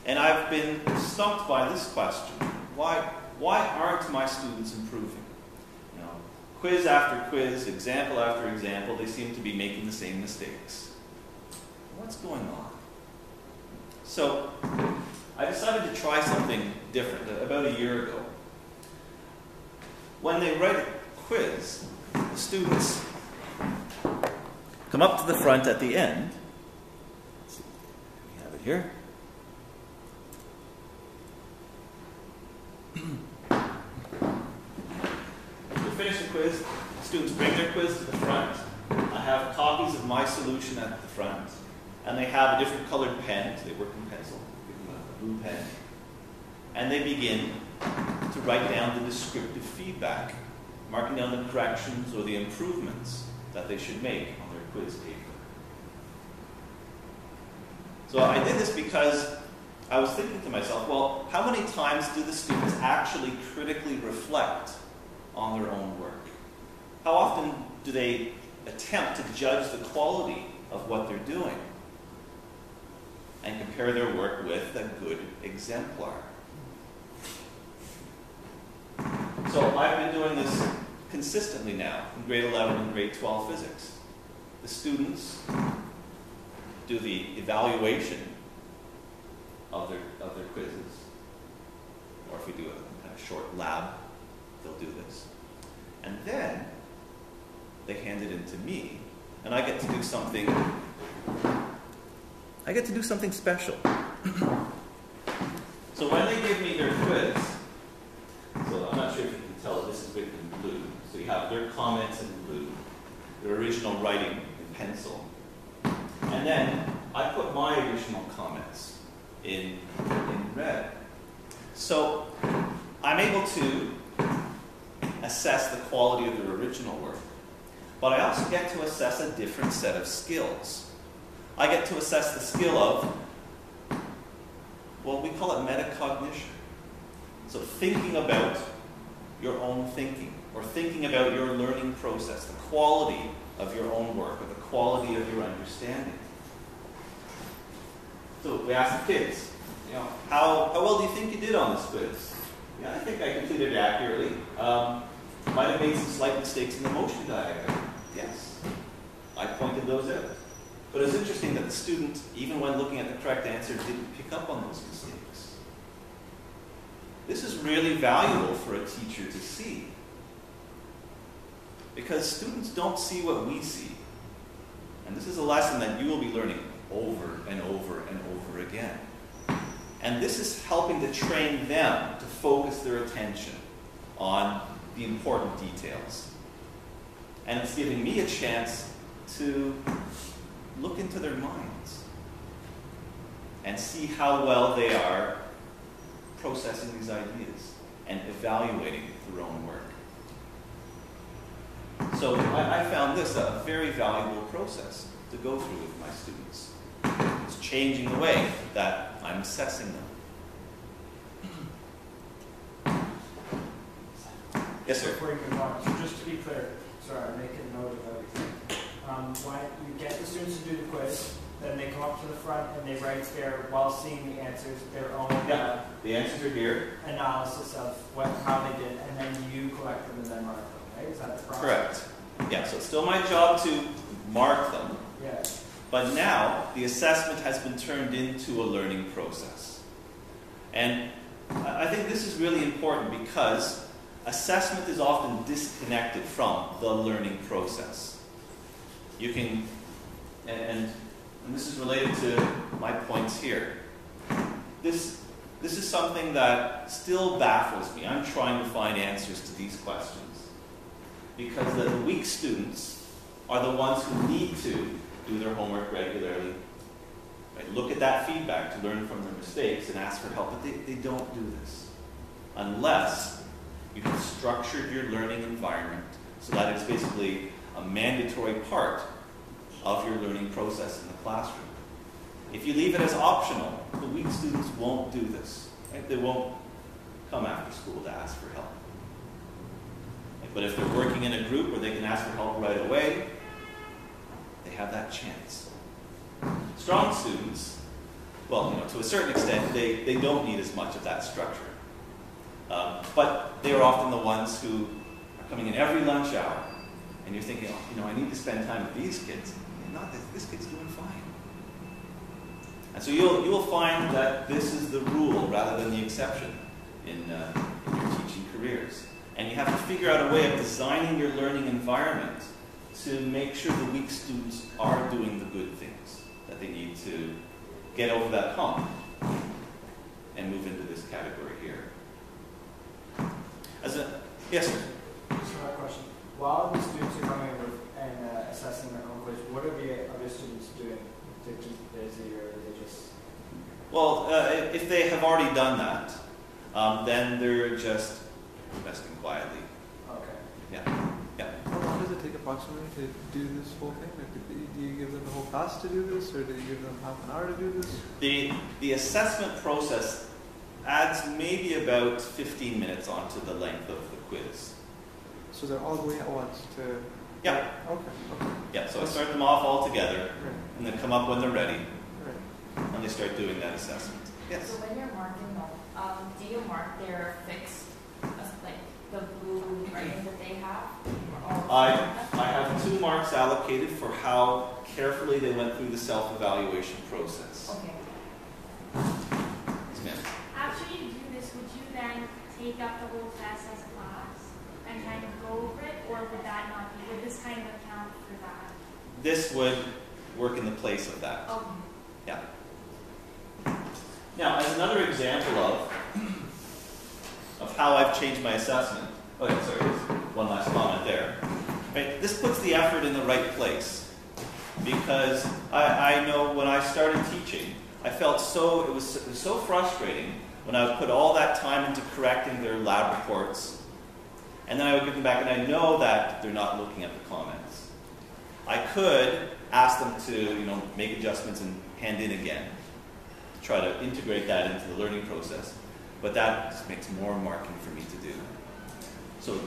and I've been stumped by this question. Why aren't my students improving? Quiz after quiz, example after example, they seem to be making the same mistakes. What's going on? So, I decided to try something different about a year ago. When they write a quiz, the students come up to the front at the end. Let's see, we have it here. To finish the quiz, students bring their quiz to the front. I have copies of my solution at the front. And they have a different colored pen. So they work in pencil. Give them a blue pen. And they begin to write down the descriptive feedback, marking down the corrections or the improvements that they should make on their quiz paper. So I did this because I was thinking to myself, well, how many times do the students actually critically reflect on their own work? How often do they attempt to judge the quality of what they're doing and compare their work with a good exemplar? So I've been doing this consistently now in grade 11 and grade 12 physics. The students do the evaluation of their quizzes. Or if we do a kind of short lab, they'll do this. And then they hand it in to me, and I get to do something special. So when they give me their quiz, so I'm not sure if you can tell, this is written in blue. So you have their comments in blue, their original writing in pencil. And then I put my additional comments in red. So I'm able to assess the quality of their original work. But I also get to assess a different set of skills. I get to assess the skill of, well, we call it metacognition. So thinking about your own thinking, or thinking about your learning process, the quality of your own work, or the quality of your understanding. So we asked the kids, how well do you think you did on this quiz? Yeah, I think I completed it accurately. Might have made some slight mistakes in the motion diagram. Yes, I pointed those out. But it's interesting that the student, even when looking at the correct answer, didn't pick up on those mistakes. This is really valuable for a teacher to see. Because students don't see what we see. And this is a lesson that you will be learning over and over and over again. And this is helping to train them to focus their attention on the important details. And it's giving me a chance to look into their minds and see how well they are processing these ideas and evaluating their own work. So I found this a very valuable process to go through with my students. It's changing the way that I'm assessing them. Yes, sir. Before you move on, so just to be clear, sorry, I'm making a note of everything. When you get the students to do the quiz, then they come up to the front and they write their, while seeing the answers, their own The answers are here. analysis of how they did, and then you collect them and then mark them, right? Is that the process? Correct. Yeah, so it's still my job to mark them, Yeah. but now the assessment has been turned into a learning process. And I think this is really important because assessment is often disconnected from the learning process. You can, and this is related to my points here. This is something that still baffles me. I'm trying to find answers to these questions. Because the weak students are the ones who need to do their homework regularly. Right? Look at that feedback to learn from their mistakes and ask for help, but they don't do this. Unless you have structured your learning environment so that it's basically a mandatory part of your learning process in the classroom. If you leave it as optional, the weak students won't do this. Right? They won't come after school to ask for help. But if they're working in a group where they can ask for help right away, they have that chance. Strong students, well, to a certain extent, they don't need as much of that structure. But they are often the ones who are coming in every lunch hour, and you're thinking, I need to spend time with these kids. And not that this kid's doing fine. And so you will find that this is the rule rather than the exception in your teaching careers. And you have to figure out a way of designing your learning environment to make sure the weak students are doing the good things that they need to get over that hump and move into this category here. Yes, sir? Just another question. While the students are coming in and assessing their own quiz, what are the other students doing to keep busy, or are they just... Well, if they have already done that, then they're just resting quietly. Okay. Yeah. How long does it take approximately to do this whole thing? Like, do you give them the whole class to do this, or do you give them half an hour to do this? The assessment process adds maybe about 15 minutes onto the length of the quiz. So they're all going at once to... Yeah. Okay. Yeah, so I start them off all together, Right. and then come up when they're ready, Right. and they start doing that assessment. Yes? So when you're marking them, do you mark their fixed, like the blue writing that they have? I have 2 marks allocated for how carefully they went through the self-evaluation process. Okay. Yes, ma'am. After you do this, would you then take up the whole test as a class and kind of go over it, or would that not be? Would this kind of account for that? This would work in the place of that. Okay. Yeah. Now, as another example of how I've changed my assessment. Oh, yeah, sorry, one last comment there. Right, this puts the effort in the right place, because I know when I started teaching, I felt it was so frustrating when I would put all that time into correcting their lab reports, and then I would give them back, and I know that they're not looking at the comments. I could ask them to, make adjustments and hand in again, to try to integrate that into the learning process, but that just makes more marking for me to do. So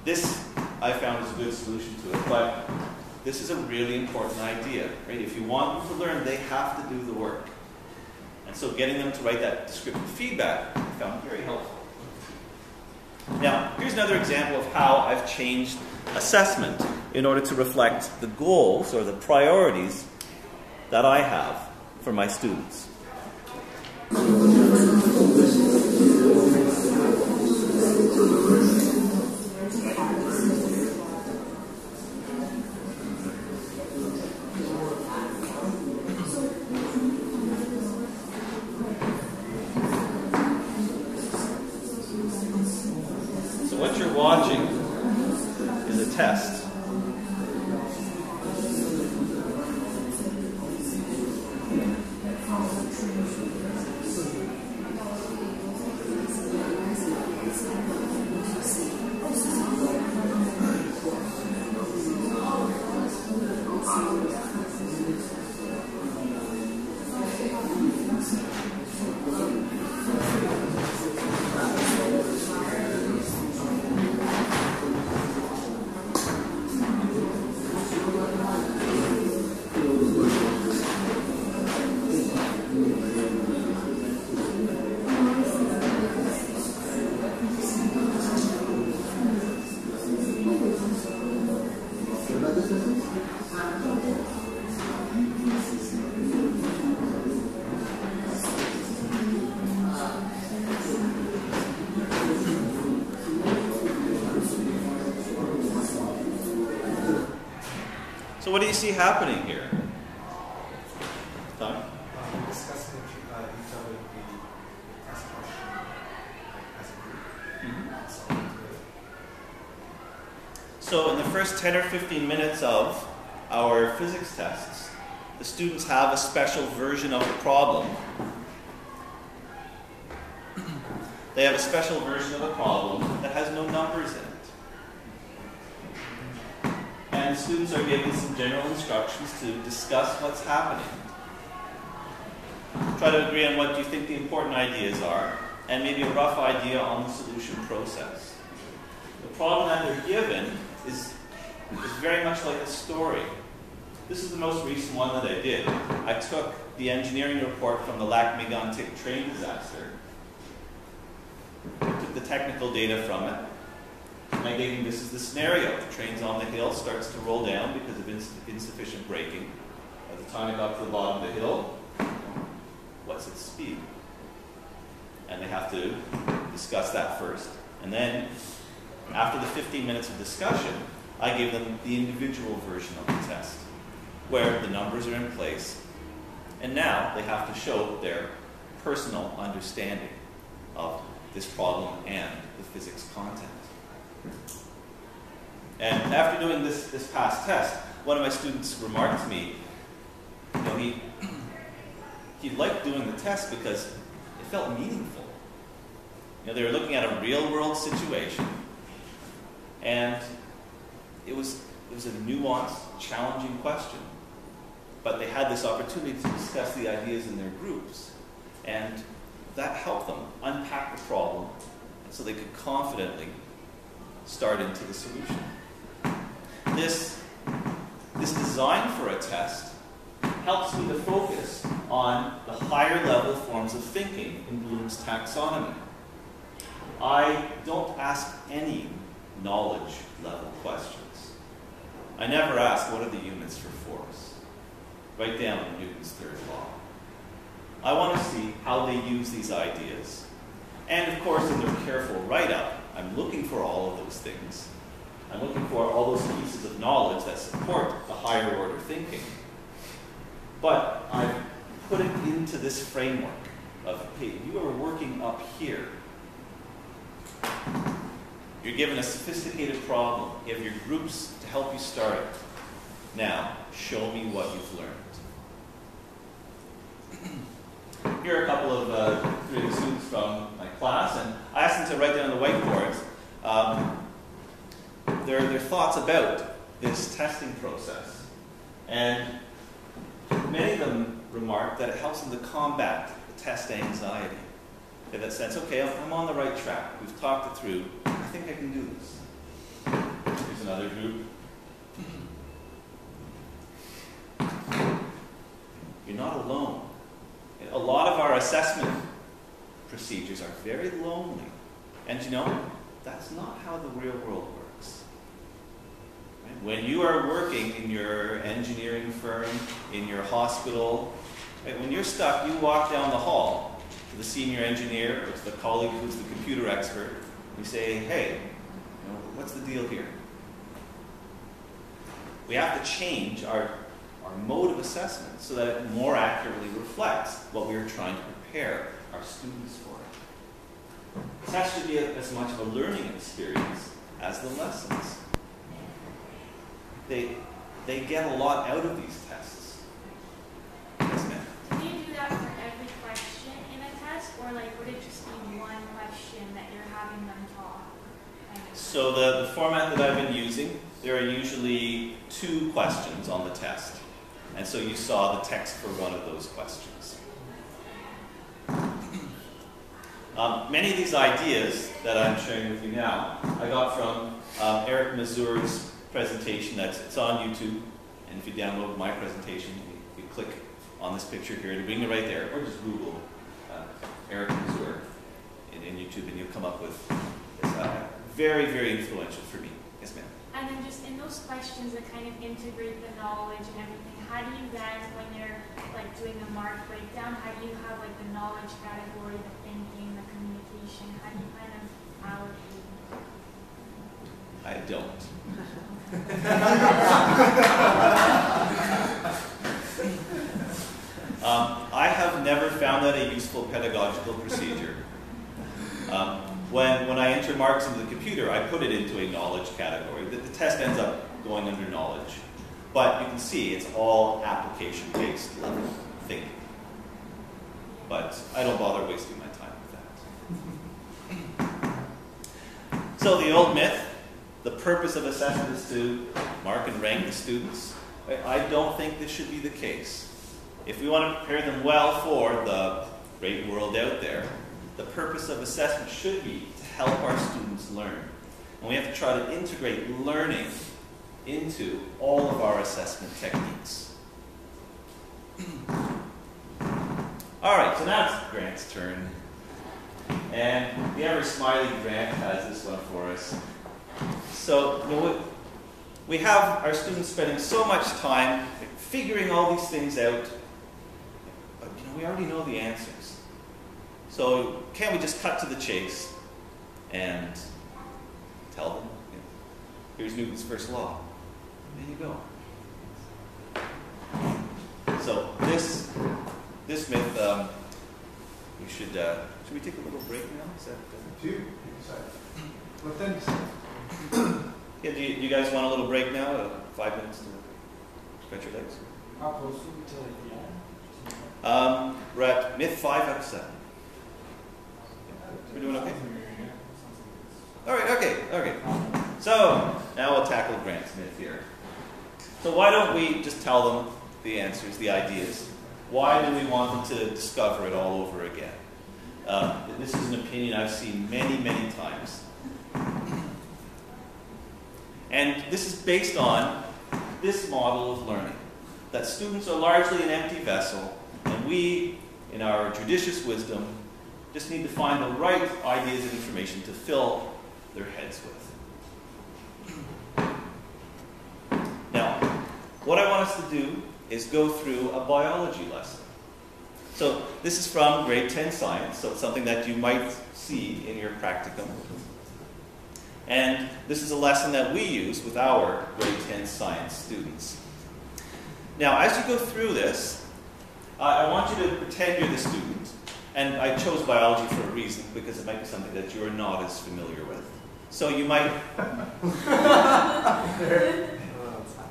this, I found, is a good solution to it, but this is a really important idea, right? If you want them to learn, they have to do the work. And so getting them to write that descriptive feedback, I found very helpful. Now, here's another example of how I've changed assessment in order to reflect the goals or the priorities that I have for my students. So what you're watching is a test. So what do you see happening here? Tom? Discussing each other the test question like, as a group. So in the first 10 or 15 minutes of our physics tests, the students have a special version of the problem. They have a special version of the problem that has no numbers in it. And the students are given some general instructions to discuss what's happening. Try to agree on what you think the important ideas are, and maybe a rough idea on the solution process. The problem that they're given is very much like a story. This is the most recent one that I did. I took the engineering report from the Lac-Mégantic train disaster, took the technical data from it, and I gave them this is the scenario. The train's on the hill, starts to roll down because of insufficient braking. By the time it got to the bottom of the hill, what's its speed? And they have to discuss that first. And then, after the 15 minutes of discussion, I gave them the individual version of the test, where the numbers are in place, and now they have to show their personal understanding of this problem and the physics content. And after doing this past test, one of my students remarked to me, you know, he liked doing the test because it felt meaningful. You know, they were looking at a real-world situation, and it was a nuanced, challenging question. But they had this opportunity to discuss the ideas in their groups, and that helped them unpack the problem so they could confidently start into the solution. This design for a test helps me to focus on the higher level forms of thinking in Bloom's taxonomy. I don't ask any knowledge level questions. I never ask, what are the units for force? Write down Newton's third law. I want to see how they use these ideas. And of course, in their careful write-up, I'm looking for all of those things. I'm looking for all those pieces of knowledge that support the higher order thinking. But I've put it into this framework of, hey, you are working up here. You're given a sophisticated problem. You have your groups to help you start it. Now, show me what you've learned. Here are a couple of three of the students from my class, and I asked them to write down on the whiteboards their thoughts about this testing process. And many of them remarked that it helps them to combat the test anxiety. They have that sense, okay, I'm on the right track. We've talked it through. I think I can do this. Here's another group. You're not alone. A lot of our assessment procedures are very lonely. And you know, that's not how the real world works. Right? When you are working in your engineering firm, in your hospital, right, when you're stuck, you walk down the hall to the senior engineer or to the colleague who's the computer expert. You say, hey, you know, what's the deal here? We have to change our mode of assessment so that it more accurately reflects what we are trying to prepare our students for. This has to be as much of a learning experience as the lessons. They get a lot out of these tests. Yes, ma'am? Do you do that for every question in a test, or like would it just be one question that you're having them talk? So the format that I've been using, there are usually 2 questions on the test. And so you saw the text for one of those questions. Many of these ideas that I'm sharing with you now, I got from Eric Mazur's presentation. It's on YouTube. And if you download my presentation, you click on this picture here, bring it right there, or just Google Eric Mazur in YouTube, and you'll come up with it's very, very influential for me. Yes, ma'am. And then just in those questions that kind of integrate the knowledge and everything, how do you then, when you're like doing the mark breakdown, how do you have like the knowledge category, the thinking, the communication, how do you kind of allocate? I don't. I have never found that a useful pedagogical procedure. When I enter marks into the computer, I put it into a knowledge category. The test ends up going under knowledge. But you can see it's all application-based level thinking. But I don't bother wasting my time with that. So the old myth, the purpose of assessment is to mark and rank the students. I don't think this should be the case. If we want to prepare them well for the great world out there, the purpose of assessment should be to help our students learn. And we have to try to integrate learning into all of our assessment techniques. All right, so now it's Grant's turn. And the ever-smiling Grant has this one for us. So, we have our students spending so much time figuring all these things out, but we already know the answers. So can't we just cut to the chase and tell them, here's Newton's first law. There you go. So this myth, we should we take a little break now? Is that What then? Yeah, do you guys want a little break now? 5 minutes to stretch your legs? How close are we to the end? We're at myth 5 out of 7. We're doing okay? All right, okay. So now we'll tackle Grant's myth here. So why don't we just tell them the answers, the ideas? Why do we want them to discover it all over again? This is an opinion I've seen many, many times. And this is based on this model of learning, that students are largely an empty vessel, and we, in our judicious wisdom, just need to find the right ideas and information to fill their heads with. Now, what I want us to do is go through a biology lesson. So this is from grade 10 science, so it's something that you might see in your practicum. And this is a lesson that we use with our grade 10 science students. Now, as you go through this, I want you to pretend you're the student. And I chose biology for a reason, because it might be something that you are not as familiar with. So you might...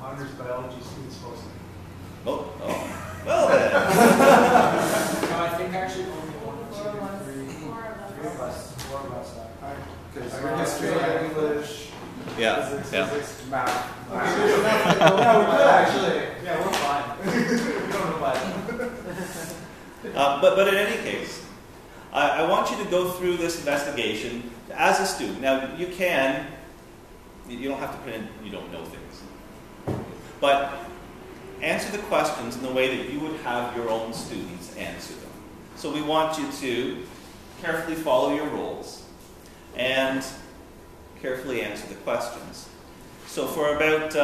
Honors biology students mostly. Oh, well then. No, I think actually only 1, 2, 3 of us. Because history, English, physics, math. Yeah, we could actually. Yeah, we're fine. We don't know about it. But in any case, I want you to go through this investigation as a student. Now, you don't have to pretend you don't know things. But answer the questions in the way that you would have your own students answer them. So we want you to carefully follow your rules and carefully answer the questions. So for about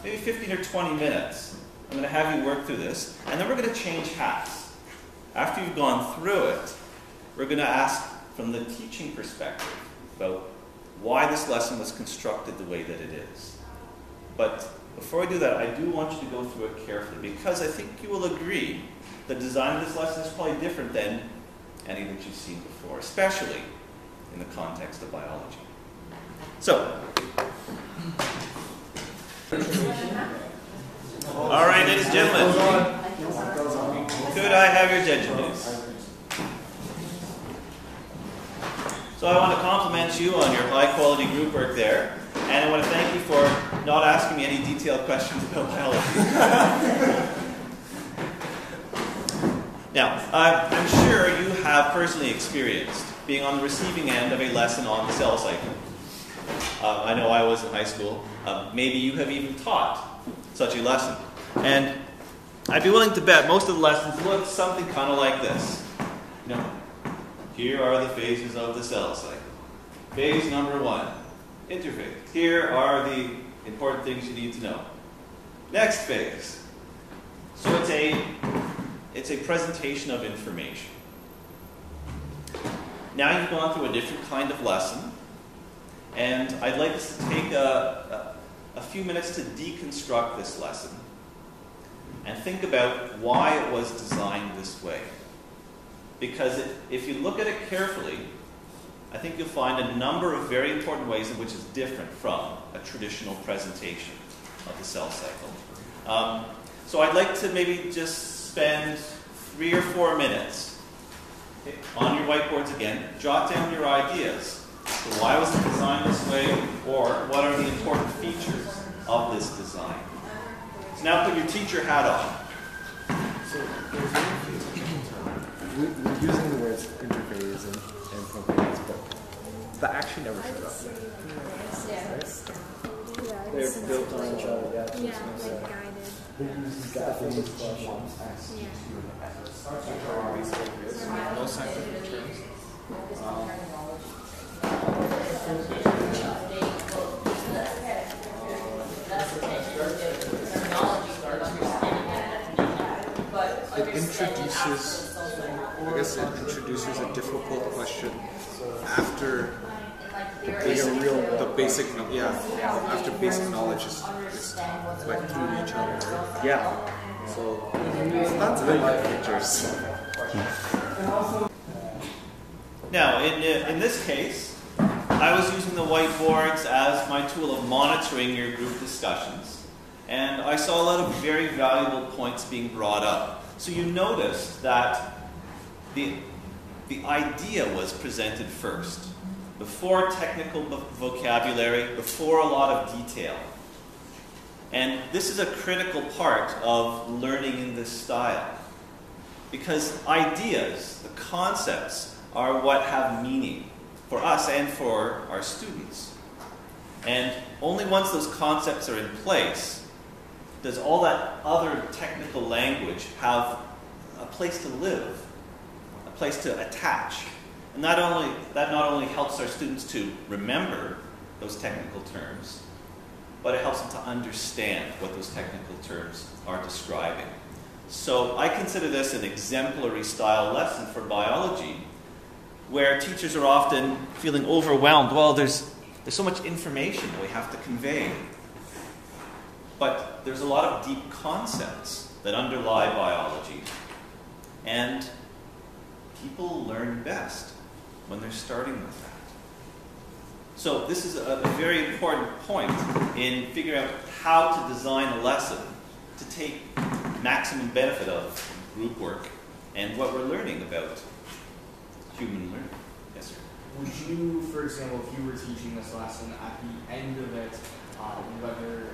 maybe 15 or 20 minutes, I'm going to have you work through this, and then we're going to change hats. After you've gone through it, we're going to ask from the teaching perspective about why this lesson was constructed the way that it is. But before I do that, I do want you to go through it carefully, because I think you will agree the design of this lesson is probably different than any that you've seen before, especially in the context of biology. So, all right, ladies and gentlemen, could I have your attention, please? So I want to compliment you on your high-quality group work there, and I want to thank you for not asking me any detailed questions about biology. Now, I'm sure you have personally experienced being on the receiving end of a lesson on the cell cycle. I know I was in high school. Maybe you have even taught such a lesson. And I'd be willing to bet most of the lessons look something kind of like this. Here are the phases of the cell cycle. Phase number 1, interphase. Here are the important things you need to know. Next phase. So it's a presentation of information. Now you've gone through a different kind of lesson, and I'd like us to take a few minutes to deconstruct this lesson and think about why it was designed this way. Because if you look at it carefully, I think you'll find a number of very important ways in which it's different from a traditional presentation of the cell cycle. So I'd like to maybe just spend 3 or 4 minutes on your whiteboards again, jot down your ideas. So why was it designed this way, or what are the important features of this design? So now put your teacher hat on. So we're using the words interphase and prophase, but the action never showed up there. Right? They're built on each other, yeah. Yeah, like guided. No scientific terms. It introduces, I guess it introduces a difficult question after the basic, after basic knowledge is went through each other. Right? Yeah. So that's how my pictures. Now, in this case, I was using the whiteboards as my tool of monitoring your group discussions, and I saw a lot of very valuable points being brought up. So you noticed that the idea was presented first, before technical vocabulary, before a lot of detail. And this is a critical part of learning in this style, because ideas, the concepts, are what have meaning for us and for our students. And only once those concepts are in place does all that other technical language have a place to live, a place to attach. And that not only helps our students to remember those technical terms, but it helps them to understand what those technical terms are describing. So I consider this an exemplary style lesson for biology, where teachers are often feeling overwhelmed. Well, there's so much information that we have to convey. But there's a lot of deep concepts that underlie biology. And people learn best when they're starting with that. So this is a very important point in figuring out how to design a lesson to take maximum benefit of group work and what we're learning about human learning. Yes, sir. Would you, for example, if you were teaching this lesson at the end of it, whether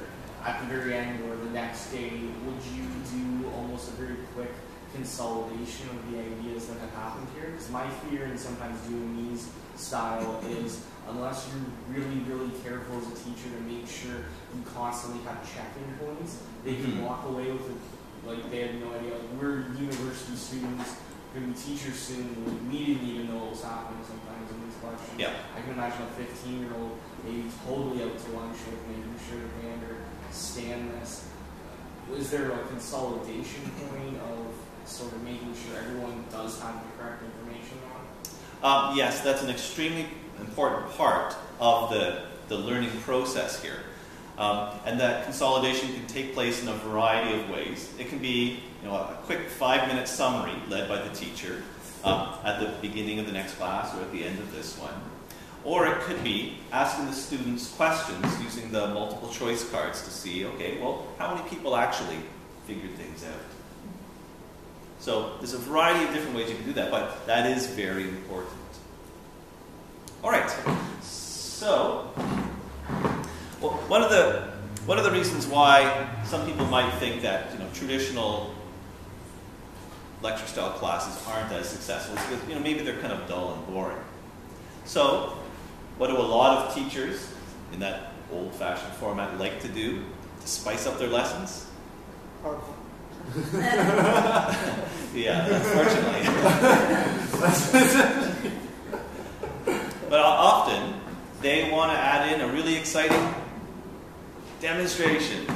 at the very end or the next day, would you do almost a very quick consolidation of the ideas that have happened here? Because my fear in sometimes doing these style is, unless you're really, really careful as a teacher to make sure you constantly have check-in points, they can walk away with it like they had no idea. Like, we're university students, going to be teachers soon, we didn't even know what was happening sometimes in these questions. Yeah. I can imagine a 15-year-old maybe totally out to lunch with making sure they understand this. Was there a consolidation point of sort of making sure everyone does have the correct information on? Yes, that's an extremely important part of the learning process here. And that consolidation can take place in a variety of ways. It can be a quick 5-minute summary led by the teacher at the beginning of the next class or at the end of this one. Or it could be asking the students questions using the multiple choice cards to see, okay, well, how many people actually figured things out? So there's a variety of different ways you can do that, but that is very important. All right, so well, one of the reasons why some people might think that traditional lecture style classes aren't as successful is because maybe they're kind of dull and boring. So what do a lot of teachers in that old-fashioned format like to do to spice up their lessons? Yeah, unfortunately. But often, they want to add in a really exciting demonstration.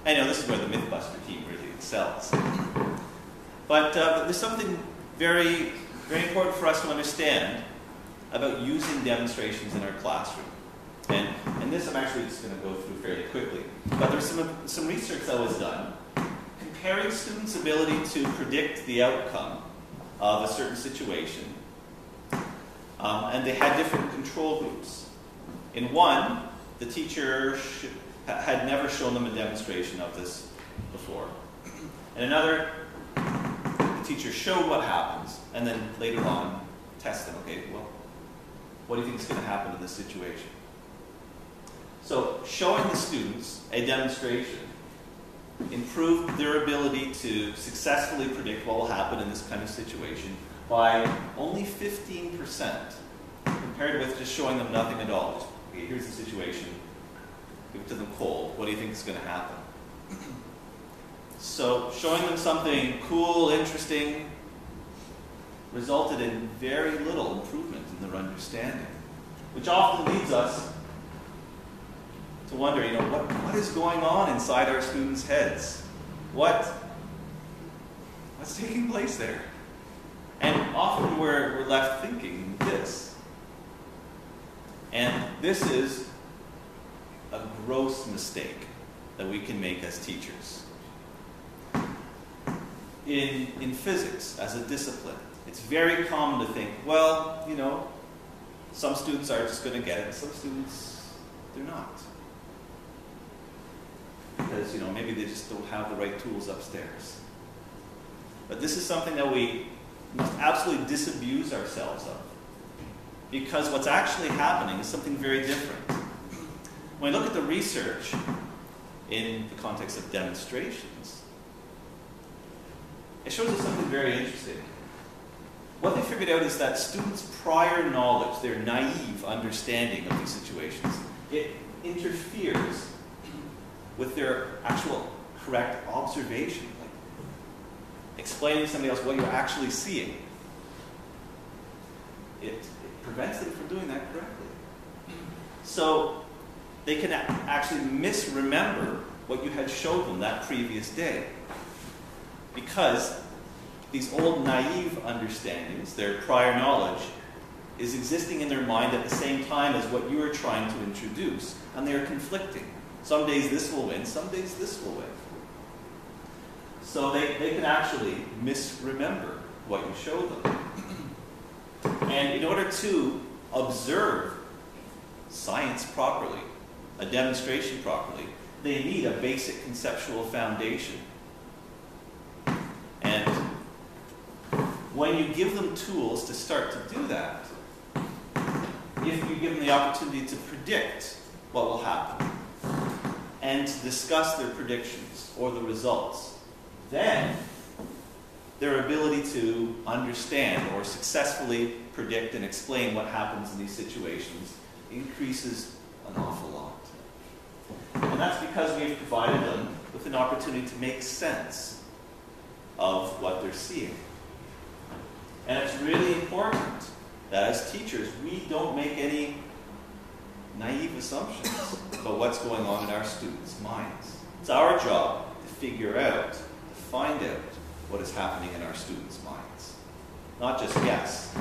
I know this is where the Mythbuster team really excels. But there's something very, very important for us to understand about using demonstrations in our classroom. And this I'm actually just going to go through fairly quickly. But there's some research that was done comparing students' ability to predict the outcome of a certain situation. And they had different control groups. In one, the teacher had never shown them a demonstration of this before. In another, the teacher showed what happens, and then later on test them. Okay, well, what do you think is going to happen in this situation? So showing the students a demonstration improved their ability to successfully predict what will happen in this kind of situation by only 15%, compared with just showing them nothing at all. Just, okay, here's the situation. Give it to them cold. What do you think is going to happen? So showing them something cool, interesting, resulted in very little improvement in their understanding, which often leads us to wonder, what is going on inside our students' heads? What's taking place there? And often we're left thinking this. And this is a gross mistake that we can make as teachers. In physics, as a discipline, it's very common to think, well, some students are just going to get it, and some students, they're not. Because, maybe they just don't have the right tools upstairs. But this is something that we must absolutely disabuse ourselves of. Because what's actually happening is something very different. When we look at the research in the context of demonstrations, it shows us something very interesting. What they figured out is that students' prior knowledge, their naive understanding of these situations, it interferes with their actual correct observation, like explaining to somebody else what you're actually seeing. It prevents them from doing that correctly. So they can actually misremember what you had showed them that previous day. Because these old naive understandings, their prior knowledge, is existing in their mind at the same time as what you are trying to introduce, and they are conflicting. Some days this will win, some days this will win. So they can actually misremember what you showed them. And in order to observe science properly, a demonstration properly, they need a basic conceptual foundation. And when you give them tools to start to do that, if you give them the opportunity to predict what will happen, and to discuss their predictions or the results, then their ability to understand or successfully predict and explain what happens in these situations increases an awful lot. And that's because we've provided them with an opportunity to make sense of what they're seeing. And it's really important that as teachers, we don't make any naive assumptions about what's going on in our students' minds. It's our job to figure out, to find out what is happening in our students' minds. Not just guess.